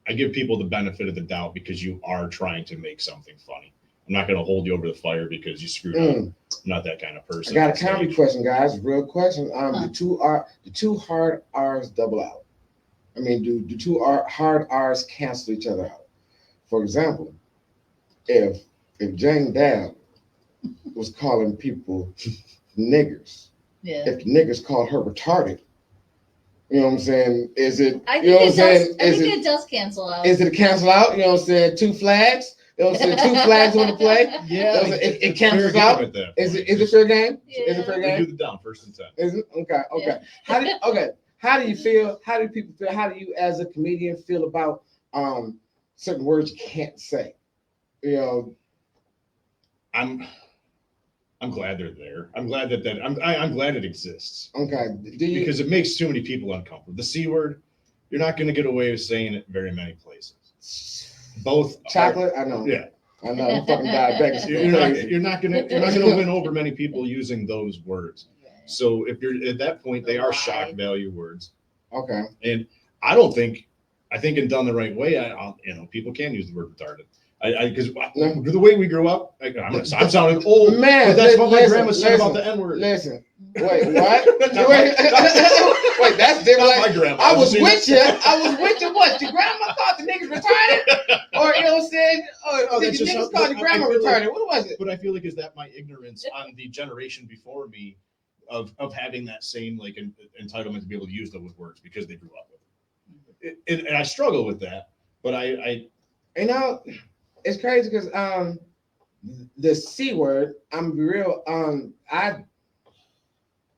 I give people the benefit of the doubt, because you are trying to make something funny. I'm not going to hold you over the fire because you screwed up. I'm not that kind of person. I got a comedy question, guys. Real question. The two hard R's double out? I mean, do two hard R's cancel each other out? For example, if Jane Dab was calling people niggers, if the niggers called her retarded, you know what I'm saying? Is it? I think it does cancel out. Is it a cancel out? You know what I'm saying? Two flags. You know what I'm saying? Two flags on the play. Yeah, it cancels out. Is it fair game? Yeah. Is it fair game? We do the down 1st and 10. Is it? Okay. Yeah. How do you feel? How do people feel? How do you, as a comedian, feel about certain words you can't say? I'm glad they're there. I'm glad I'm glad it exists. Okay. Because it makes too many people uncomfortable. The C word, you're not going to get away with saying it very many places. Both chocolate. I know. Yeah. I know. I'm fucking diabetic. You're not gonna win over many people using those words. So if you're at that point, they are shock value words. Okay. And I think and done the right way, people can use the word retarded. Because the way we grew up, I'm sounding old, man. But that's what my grandma said about the N-word. Listen, wait, what? Wait, that's different. Not my grandma. I was with you. What? Your grandma thought the niggas retarded, or you know what I'm saying? Or did your niggas call your grandma retarded? What was it? But I feel like is that my ignorance on the generation before me of having that same like entitlement to be able to use those words because they grew up with it. And I struggle with that. But I you know. It's crazy because the C word, I'm be real, I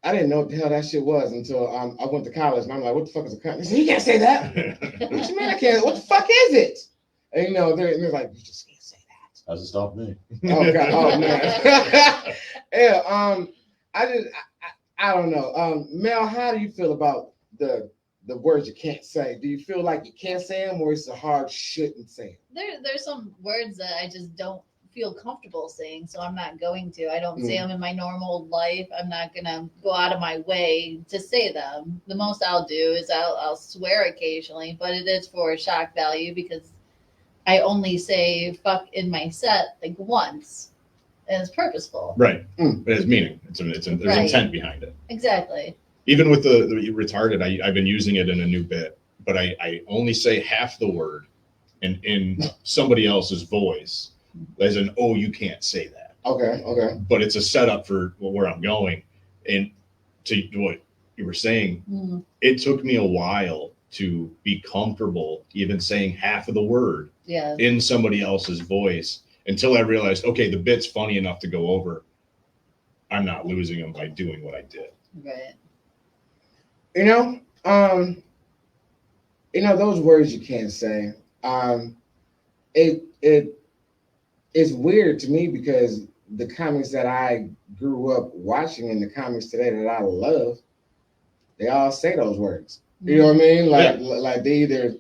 didn't know what the hell that shit was until I went to college and I'm like, what the fuck is a cunt? He said, you can't say that. What you mean I can't? What the fuck is it? And you know, they're like, you just can't say that. Hasn't stopped me. Oh god, oh man. Yeah, I don't know. Mel, how do you feel about the words you can't say? Do you feel like you can't say them, or it's a hard shouldn't say them? There's some words that I just don't feel comfortable saying, so I'm not going to. I don't say them in my normal life. I'm not gonna go out of my way to say them. The most I'll do is I'll swear occasionally, but it is for shock value because I only say fuck in my set like once, and it's purposeful. Right. It has meaning. There's intent behind it. Exactly. Even with the retarded, I've been using it in a new bit, but I only say half the word in somebody else's voice, as in, oh, you can't say that. Okay. But it's a setup for where I'm going. And to what you were saying, it took me a while to be comfortable even saying half of the word in somebody else's voice until I realized, okay, the bit's funny enough to go over. I'm not losing them by doing what I did. Right. You know, those words you can't say. It's weird to me because the comics that I grew up watching and the comics today that I love, they all say those words. You know what I mean? Like they either,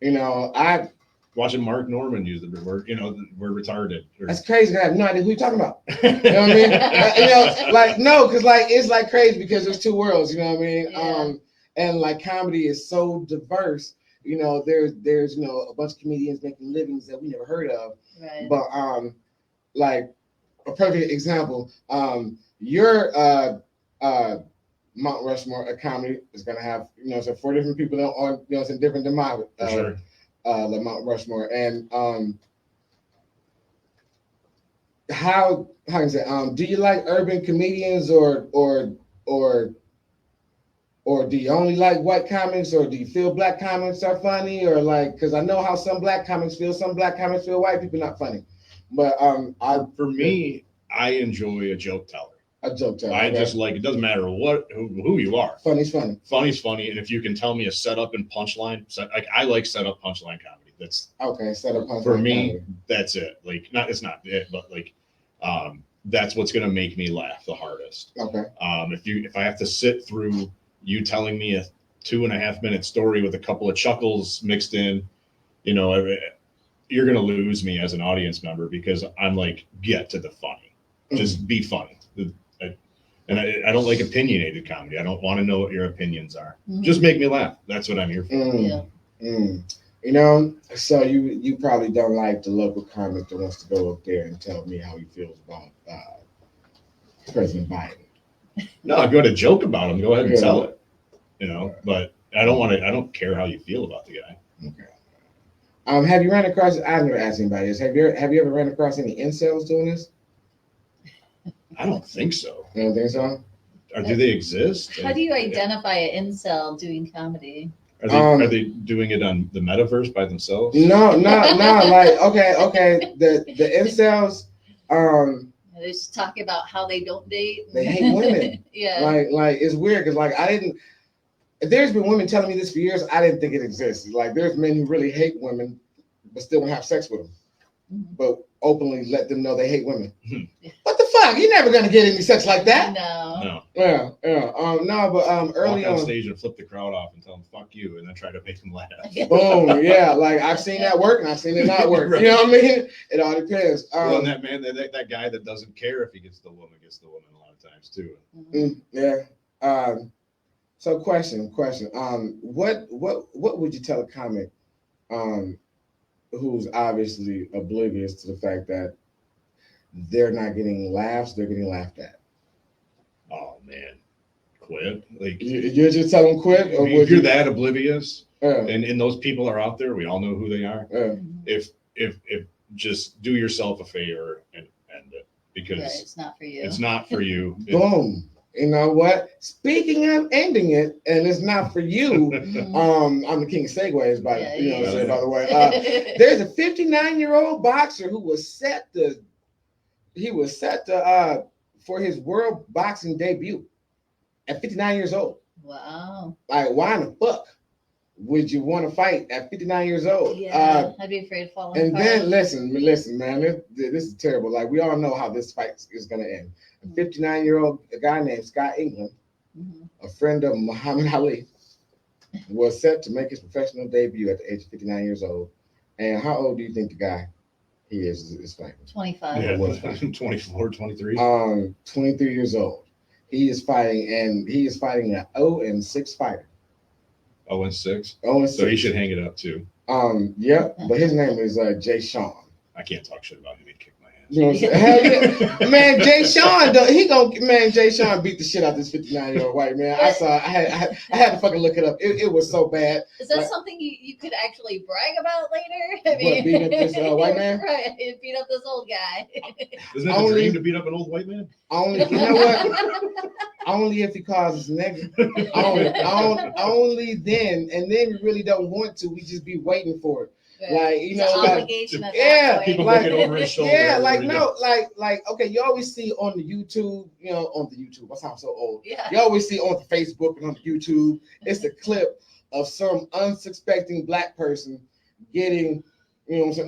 I watching Mark Norman use the word, we're retarded. That's crazy. I have no idea who you're talking about. You know what I mean? No, because it's like crazy because there's two worlds. You know what I mean? Yeah. And like comedy is so diverse. There's a bunch of comedians making livings that we never heard of. Right. But like a perfect example, your Mount Rushmore a comedy is gonna have so 4 different people on it's in different demographics. Sure. The Mount Rushmore and how can I say do you like urban comedians or do you only like white comics, or do you feel black comics are funny, or like, because I know how some black comics feel white people not funny, but for me, I enjoy a joke teller. I just like, it doesn't matter who you are. Funny's funny. Funny's funny, and if you can tell me a setup and punchline, I like setup punchline comedy. That's okay. Setup punchline for me. Comedy. That's it. Like, it's not it, but like, that's what's gonna make me laugh the hardest. Okay. If I have to sit through you telling me a 2.5 minute story with a couple of chuckles mixed in, you're gonna lose me as an audience member because I'm like, get to the funny, just be funny. And I don't like opinionated comedy. I don't want to know what your opinions are. Just make me laugh. That's what I'm here for. So you probably don't like the local comic that wants to go up there and tell me how he feels about President Biden. No, if you want to joke about him, go ahead and tell it. But I don't care how you feel about the guy. Okay. Have you run across? I've never asked anybody this. Have you ever run across any incels doing this? I don't think so. You don't think so? Or do they exist? How do you identify an incel doing comedy? Are they doing it on the metaverse by themselves? No. Like, okay. The incels, They just talk about how they don't date. They hate women. Yeah. Like it's weird because like there's been women telling me this for years. I didn't think it existed. Like there's men who really hate women, but still want to have sex with them, but openly let them know they hate women. What the fuck? You're never gonna get any sex like that. No. Yeah. No, but early walk on on stage and flip the crowd off and tell them "fuck you" and then try to make them laugh. Boom. Yeah. Like I've seen that work and I've seen it not work. Right. You know what I mean? It all depends. Well, and that guy that doesn't care if he gets the woman a lot of times too. Yeah. So question. What would you tell a comic who's obviously oblivious to the fact that they're not getting laughs, they're getting laughed at. Oh man, quit. Like You're just telling them quit, or if you're that oblivious, and those people are out there, we all know who they are. If just do yourself a favor and end it, because it's not for you. It's not for you. Boom. You know what? Speaking of ending it, and it's not for you. I'm the king of segues, by the way. There's a 59-year-old boxer who was set to for his world boxing debut at 59 years old. Wow. Like, why in the fuck would you want to fight at 59 years old? Yeah, I'd be afraid of falling and apart. then listen, man, this is terrible. Like, we all know how this fight is going to end. A 59-year-old guy named Scott England, a friend of Muhammad Ali, was set to make his professional debut at the age of 59 years old. And how old do you think the guy he is fighting? 25. Yeah, 24, 23. 23 years old. He is fighting an 0-6 fighter. 0-6? 0-6. So he should hang it up too. Yep, but his name is Jay Sean. I can't talk shit about him. He'd kick my ass. You know what I'm saying? Hell yeah. Man, Jay Sean, Jay Sean beat the shit out of this 59-year-old white man. I saw, I had to fucking look it up. It was so bad. Is that something you could actually brag about later? I mean, beat up this white man? Right, beat up this old guy. Isn't it the dream to beat up an old white man? Only, you know what? Only if he causes negative. Only then, and then we really don't want to. We just be waiting for it. Right. Like, obligation at that people like, looking over his shoulder. Yeah, okay, you always see on the YouTube, I sound so old. Yeah. You always see on the Facebook and on the YouTube, it's a clip of some unsuspecting black person getting,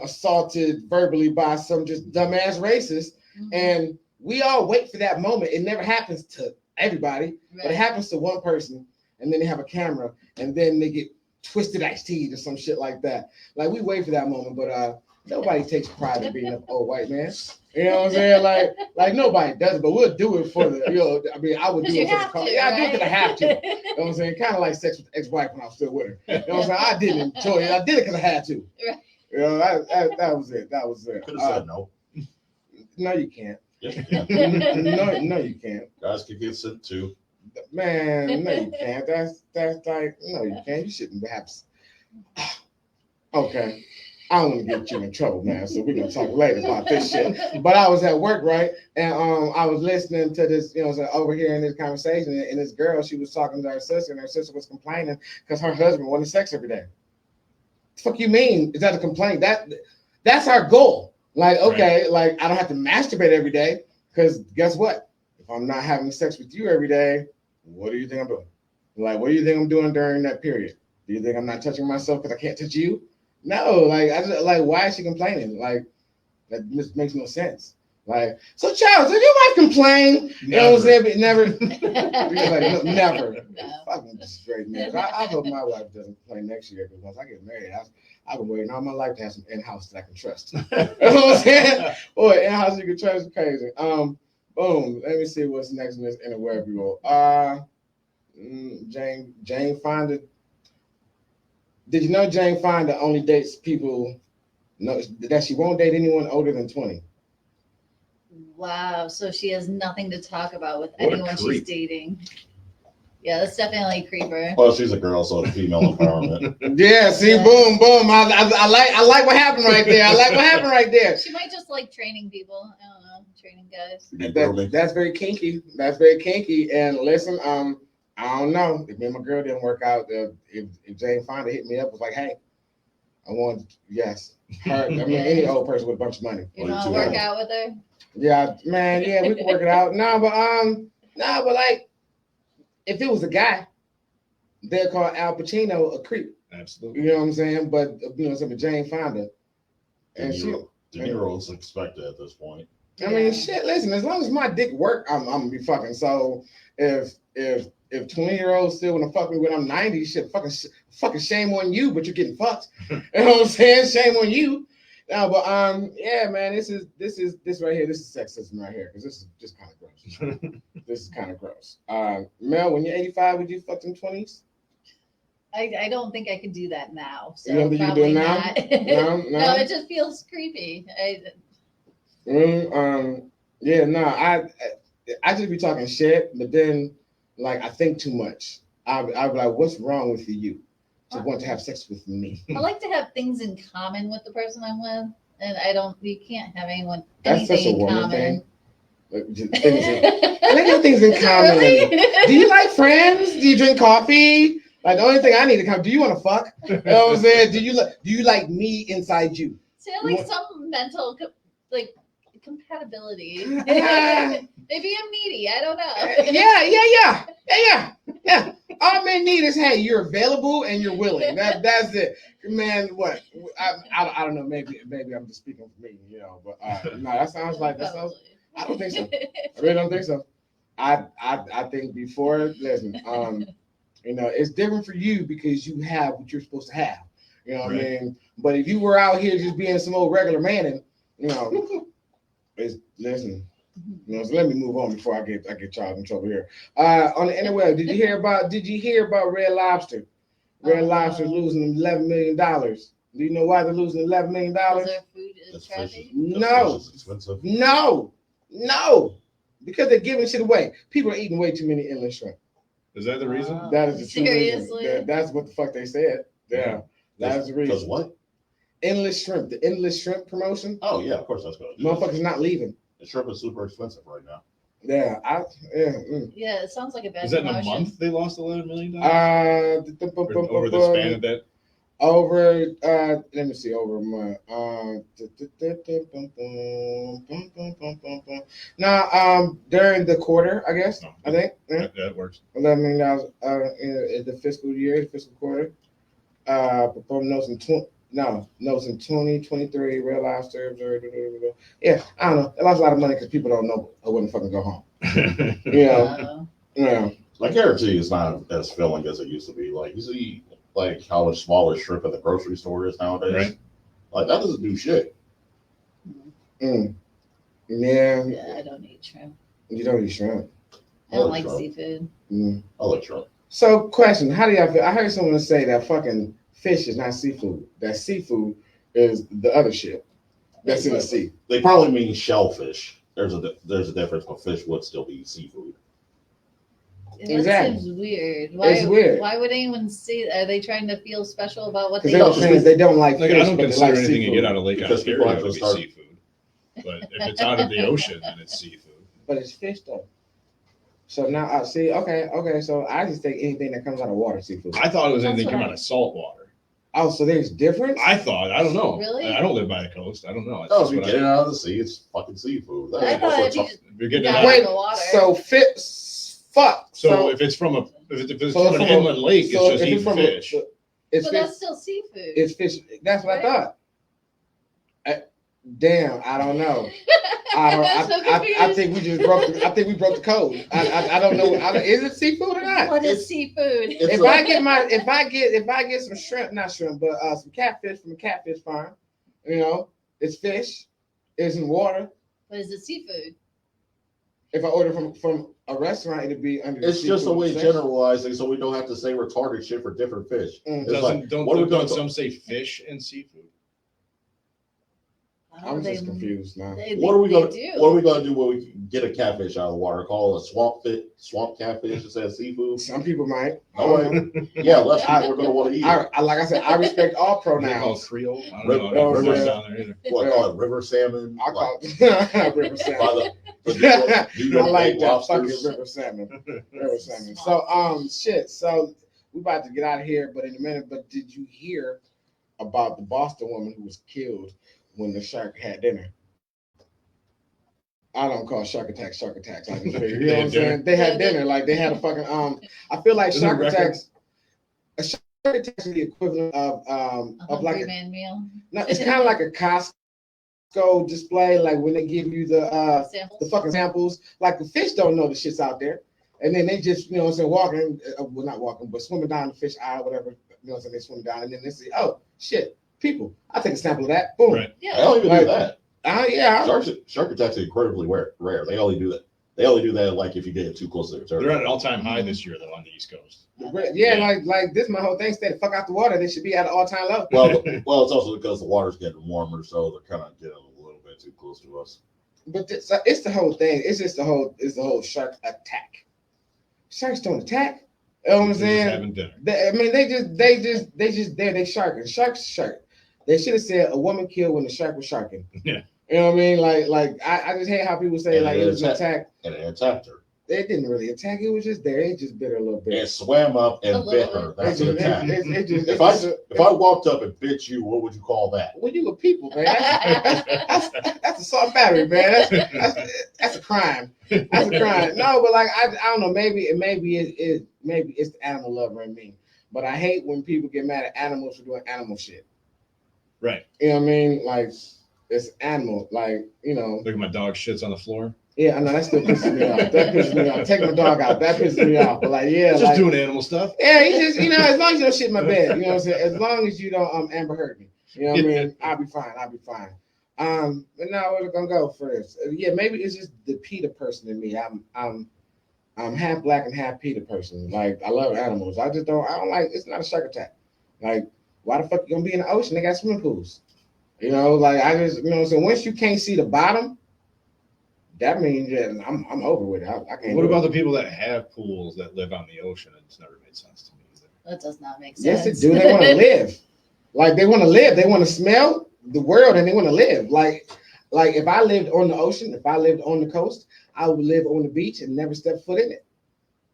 assaulted verbally by some just dumbass racist. And we all wait for that moment. It never happens to everybody, but it happens to one person, and then they have a camera, and then they get twisted iced tea or some shit like that. Like, we wait for that moment, but nobody takes pride in being an old white man. You know what I'm saying? Like nobody does it, but we'll do it for the, I would do it for the cause. Yeah, I do it because I have to. You know what I'm saying? Kind of like sex with the ex-wife when I was still with her. You know what I'm saying? I didn't enjoy it. I did it because I had to. Right. That was it. That was it. Could have said no. No, you can't. Yes, you can. No, you can't. Guys could get sent too. Man, no, you can't. That's like, no, you can't. You shouldn't perhaps. Okay. I don't want to get you in trouble, man. So we're gonna talk later about this shit. But I was at work, right? And I was listening to this, overhearing this conversation, and this girl, she was talking to her sister, and her sister was complaining because her husband wanted sex every day. The fuck you mean? Is that a complaint? That's our goal. Like, okay, like, I don't have to masturbate every day, because guess what? If I'm not having sex with you every day, what do you think I'm doing? Like, what do you think I'm doing during that period? Do you think I'm not touching myself because I can't touch you? No, why is she complaining? Like, that just makes no sense. Like, so Charles, did your wife complain? Never. You know what I'm saying? But never. Like, never. No. Fucking straight man. I hope my wife doesn't complain next year, because once I get married, I've been waiting all my life to have some in-house that I can trust. You know what I'm saying? Boy, in-house you can trust is crazy. Boom. Let me see what's next in this web rule. Jane Fonda. Did you know Jane Fonda only dates people that she won't date anyone older than 20? Wow. So she has nothing to talk about with What a anyone she's creep. dating. Yeah, that's definitely a creeper. Well, she's a girl, so it's female empowerment. Yeah, see, boom. I like what happened right there. She might just like training people. I don't know, training guys. That's very kinky. That's very kinky. And listen, I don't know. If me and my girl didn't work out, if Jane Fonda hit me up, was like, hey, I want, yes. Her, any old person with a bunch of money. You want to work out with her? Yeah, man, yeah, we can work it out. No, but like, if it was a guy, they'd call Al Pacino a creep. Absolutely. You know what I'm saying? But some Jane Fonda. And De Niro's expected at this point. I mean, shit, listen, as long as my dick work, I'm gonna be fucking. So if 20-year-olds still wanna fuck me when I'm 90, shit, fucking shame on you, but you're getting fucked. You know what I'm saying? Shame on you. No, but yeah, man, this right here. This is sexism right here, because this is just kind of gross. This is kind of gross. Mel, when you're 85, would you fuck them 20s? I don't think I could do that now. So You don't think you can do it probably now? not. No? It just feels creepy. Yeah, no, I just be talking shit, but then like I think too much. I'll be like, what's wrong with you to want to have sex with me? I like to have things in common with the person I'm with, and you can't have That's such a anything in woman common. thing. Like, just things I like having things in Is it common. really? Do you like friends? Do you drink coffee? Like the only thing I need to come. Do you want to fuck? You know what I'm saying? Do you like me inside you? See, I like some mental compatibility. Ah. Maybe I'm needy. I don't know. Yeah. All men need is, hey, you're available and you're willing. That's it, man. What I don't know. Maybe I'm just speaking for me, But no, that sounds like that sounds. I don't think so. I really don't think so. I think before, listen, it's different for you because you have what you're supposed to have. You know what I mean? But if you were out here just being some old regular man, listen. So let me move on before I get charged in trouble here. On the interweb, did you hear about Red Lobster? Red Lobster losing $11 million. Do you know why they're losing $11 million? Because their food is crappy? No. Because they're giving shit away. People are eating way too many endless shrimp. Is that the reason? That is the true Seriously? reason. That's what the fuck they said. Yeah. That's the reason. Because what? Endless shrimp. The endless shrimp promotion. Oh yeah, of course that's good. Motherfuckers not leaving. The shrimp is super expensive right now. Yeah. Yeah, it sounds like a bad Is that in a promotion. month they lost $11 million? Over the span of that? Over, let me see, over a month. Now, during the quarter, I guess, No, I think. That works. $11 million in the fiscal year, the fiscal quarter. Notes in 2023, Red Lobster. Yeah, I don't know. They lost a lot of money because people don't know I wouldn't fucking go home. Yeah. I guarantee it's not as filling as it used to be. Like you see, like how much smaller shrimp at the grocery store is nowadays. Right. Like that doesn't do shit. Yeah. Yeah, I don't eat shrimp. You don't eat shrimp. I don't like seafood. I like shrimp. So, question: how do y'all feel? I heard someone say that fucking fish is not seafood. That seafood is the other shit that's in the sea. They probably mean shellfish. There's a difference, but fish would still be seafood. Exactly. That seems weird. It's weird. Why would anyone say? Are they trying to feel special about what they Because they don't like fish. I don't but consider they like anything seafood. you get out of Lake Because people Ontario to actually be start- seafood. But if it's out of the ocean, then it's seafood. But it's fish though. So now I see. Okay. So I just take anything that comes out of water seafood. I thought it was anything That's come what out of salt water. Oh, so there's difference. I don't know. Really? I don't live by the coast. I don't know. It's No, just if you what get it out of the sea, it's fucking seafood. I thought if you if you're getting it got out. it Wait. in the water. So fuck. So if it's from an inland lake, it's just eating fish. It's but fish. that's still seafood. It's fish. That's what I thought. Damn, I don't know. I think we just broke. I think we broke the code. I don't know. Is it seafood or not? What is seafood? If I get some shrimp, not shrimp, but some catfish from a catfish farm, it's fish. It's in water. But is it seafood? If I order from a restaurant, it'd be under. It's just a way of generalizing, so we don't have to say retarded shit for different fish. It's Don't some say fish and seafood? I'm just confused now. What are we gonna do when we get a catfish out of the water? Call it a swamp catfish instead of seafood? Some people might. Yeah, less people are gonna want to eat it. Like I said, I respect all pronouns. Creole? I don't know. I've never down there either. What, call it river salmon? I call it river salmon. I like that fucking river salmon. River salmon. So shit. So we about to get out of here, but in a minute. But did you hear about the Boston woman who was killed when the shark had dinner? I don't call shark attacks. I just figure, you know what I'm saying? They had dinner, like they had a fucking I feel like shark attacks. A shark attack is the equivalent of like man meal. No, it's kind of like a Costco display, like when they give you the fucking samples. Like the fish don't know the shit's out there, and then they just walking, well not walking, but swimming down the fish aisle, whatever. They swim down, and then they see, oh shit, people. I'll take a sample of that. Boom. Right. Yeah. I don't even do that. Yeah. Shark attacks are incredibly rare. They only do that. They only do that like if you get too close to their They're territory. at an all-time high this year, though, on the East Coast. Yeah, like this. My whole thing stay the fuck out the water. They should be at an all-time low. Well, it's also because the water's getting warmer, so they're kind of getting a little bit too close to us. But it's the whole thing. It's just the whole shark attack. Sharks don't attack. You know what I'm saying? Having dinner. They just there. They sharking. Sharks shark. They should have said a woman killed when the shark was sharking. Yeah. You know what I mean? Like I just hate how people say And like it was an attack. And it attacked her. They didn't really attack. It was just there. It just bit her a little bit. It swam up and bit her. That's an attack. If I walked up and bit you, what would you call that? Well, you were people, man. That's assault battery, man. That's a crime. That's a crime. No, but like I don't know. Maybe it's the animal lover in me. But I hate when people get mad at animals for doing animal shit. Right. You know what I mean? Like it's animal. Like Look at my dog shits on the floor. Yeah, I know that still pisses me off. That pisses me off. Taking my dog out, that pisses me off. But like, yeah, Just doing animal stuff. Yeah, he just, as long as you don't shit in my bed, you know what I'm saying? As long as you don't Amber Heard me, you know what I mean? I'll be fine. But now we're gonna go first. Yeah, maybe it's just the PETA person in me. I'm half black and half PETA person. Like I love animals. I don't like. It's not a shark attack. Like why the fuck you gonna be in the ocean? They got swimming pools. Like I just, so once you can't see the bottom. That means I'm over with it. I can't. What about the people that have pools that live on the ocean? It's never made sense to me either. That does not make sense. Yes, it do. They want to live. Like they want to live. They want to smell the world and they want to live. Like if I lived on the ocean, if I lived on the coast, I would live on the beach and never step foot in it.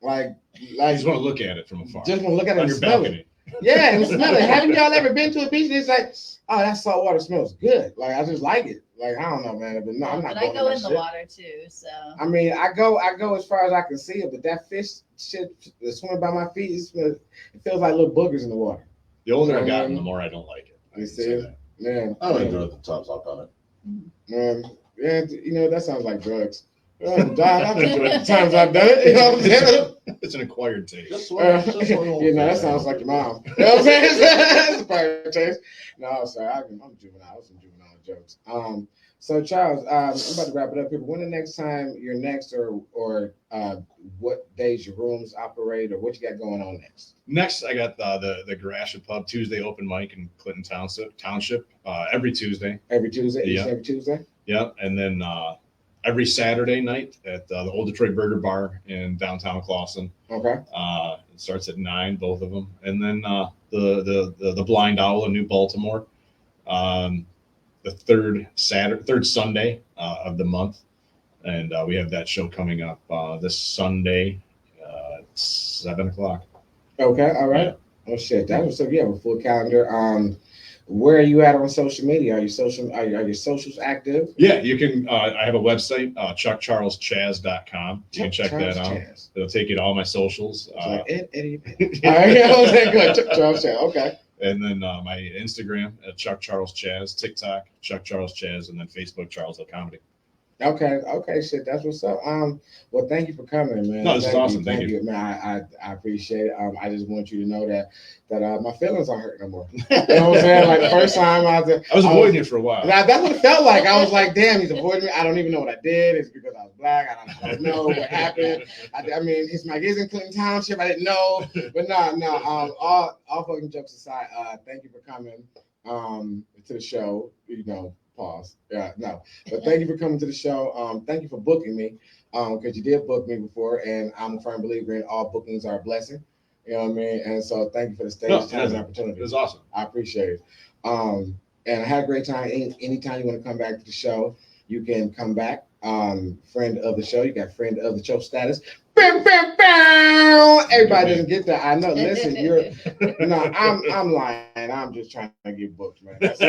Like you just want to look at it from afar. Just want to look at it on and your smell balcony. it. Yeah, and smell it. Haven't y'all ever been to a beach and it's like, oh, that salt water smells good. Like I just like it. Like I don't know, man. But no, I'm not. But I go in the water too, so. I mean, I go as far as I can see it, but that fish shit that's swimming by my feet, it feels like little boogers in the water. The older I've gotten, the more I don't like it. You see, man. I don't enjoy it the times I've done it. Yeah, that sounds like drugs. I've enjoyed the times I've done it. You know what I'm saying? It's an acquired taste. That sounds like your mom. You know what I'm saying? That's a acquired taste. No, sorry, I'm juvenile. Some juvenile jokes. So Charles, I'm about to wrap it up here. But when the next time you're next, or what days your rooms operate, or what you got going on next? Next, I got the Gratiot Pub Tuesday open mic in Clinton Township every Tuesday. Every Tuesday. Yeah. Every Tuesday. Yep, and then every Saturday night at the Old Detroit Burger Bar in downtown Clawson. Okay. It starts at 9, both of them, and then the Blind Owl in New Baltimore, the third Sunday of the month, and we have that show coming up this Sunday at 7:00. Okay. All right. Yeah. Oh shit, that was so. You have a full calendar. Where are you at on social media? Are your socials active? Yeah, you can. I have a website, chuckcharleschaz.com. You can check that out. It'll take you to all my socials. Eddie. All right, good. Chuck Charles Chaz. Okay. And then my Instagram at Chuck Charles Chaz, TikTok Chuck Charles Chaz, and then Facebook Charles Hill Comedy. Okay, shit, that's what's up. Well, thank you for coming, man. No, this is awesome. Thank you. Man, I appreciate it. I just want you to know that my feelings aren't hurt no more. You know what I'm saying? Like the first time I was avoiding it for a while. That's what it felt like. I was like, damn, he's avoiding me. I don't even know what I did. It's because I was black. I don't know what happened. I mean, his mic is in Clinton Township. I didn't know, but no. All fucking jokes aside, thank you for coming to the show. Pause. Yeah, no. But thank you for coming to the show. Thank you for booking me, because you did book me before, and I'm a firm believer in all bookings are a blessing. You know what I mean? And so thank you for the stage time and opportunity. It was awesome. I appreciate it. And I had a great time. Anytime you want to come back to the show, you can come back. Friend of the show. You got friend of the show status. Everybody doesn't get that. I know. Listen, I'm lying. I'm just trying to get booked, man. But no,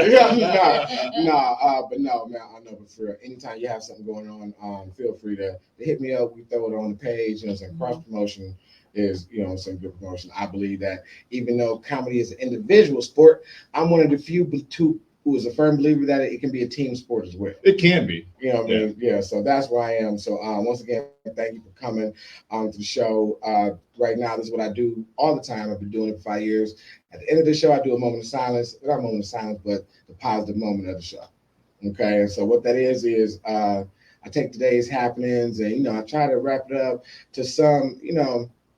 man. I know for real. Anytime you have something going on, feel free to hit me up. We throw it on the page. Some cross promotion is some good promotion. I believe that even though comedy is an individual sport, I'm one of the few who is a firm believer that it can be a team sport as well. It can be. You know what I mean? Yeah, so that's where I am. So once again, thank you for coming to the show. Right now, this is what I do all the time. I've been doing it for 5 years. At the end of the show, I do a moment of silence. Not a moment of silence, but the positive moment of the show. Okay, and so what that is I I take today's happenings and I try to wrap it up to some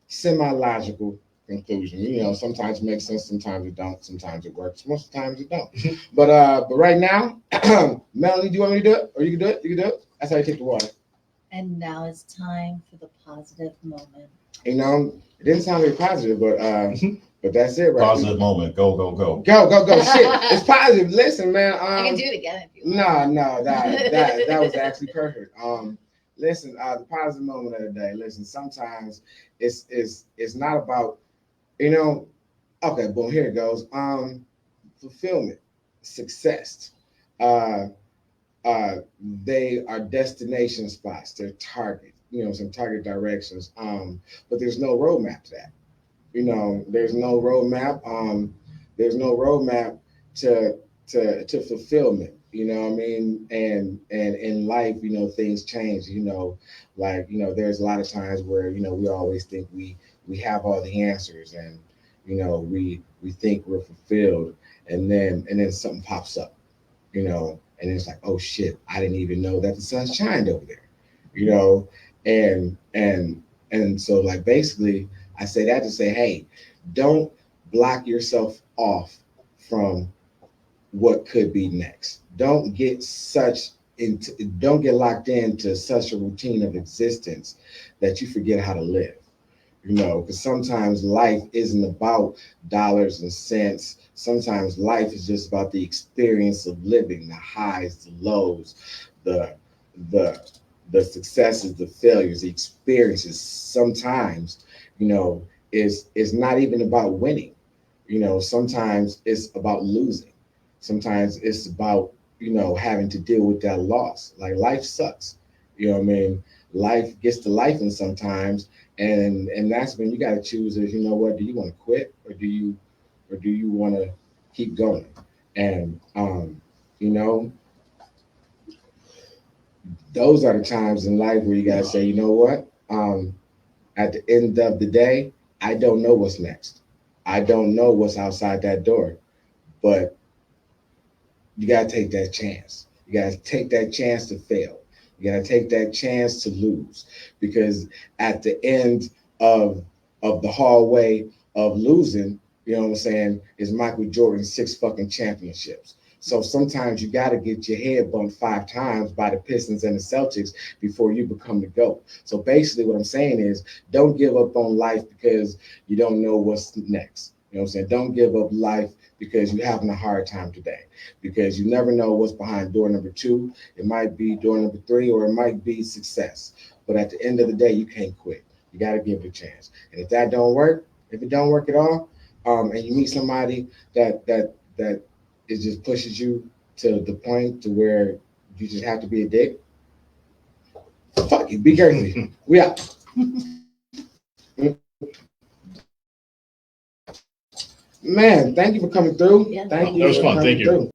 semi-logical conclusion. Sometimes it makes sense, sometimes it don't, sometimes it works, most of the times it don't. But right now, Melanie, do you want me to do it? Or you can do it? You can do it? That's how you take the water. And now it's time for the positive moment. It didn't sound very positive, but that's it, right? Positive moment. Go, go, go. Go, go, go. Shit. It's positive. Listen, man. I can do it again if you want. No, that was actually perfect. Listen, the positive moment of the day. Listen, sometimes it's not about, okay, boom, here it goes. Fulfillment, success. Uh they are destination spots, they're target, some target directions. But there's no roadmap to that. There's no roadmap. There's no roadmap to fulfillment. You know what I mean? And in life, things change. There's a lot of times where we always think we have all the answers, and we think we're fulfilled, and then something pops up. And it's like, oh shit, I didn't even know that the sun shined over there. And so like basically I say that to say, hey, don't block yourself off from what could be next. Don't get locked into such a routine of existence that you forget how to live. Because sometimes life isn't about dollars and cents. Sometimes life is just about the experience of living, the highs, the lows, the successes, the failures, the experiences. Sometimes, is not even about winning. Sometimes it's about losing. Sometimes it's about, having to deal with that loss. Like life sucks. You know what I mean? Life gets to life, and sometimes, and that's when you got to choose. Is what, do you want to quit, or do you want to keep going? And those are the times in life where you got to say, what, at the end of the day, I don't know what's next. I don't know what's outside that door, but you got to take that chance. You got to take that chance to fail. You got to take that chance to lose, because at the end of the hallway of losing, you know what I'm saying, is Michael Jordan's 6 fucking championships. So sometimes you got to get your head bumped 5 times by the Pistons and the Celtics before you become the GOAT. So basically what I'm saying is, don't give up on life because you don't know what's next. You know what I'm saying? Don't give up life because you're having a hard time today, because you never know what's behind door number 2. It might be door number 3, or it might be success. But at the end of the day, you can't quit. You got to give it a chance. And if that don't work, if it don't work at all, and you meet somebody that it just pushes you to the point to where you just have to be a dick, fuck it, be girly. We out. Man, thank you for coming through. Yeah, Thank That was for fun. coming Thank you. through.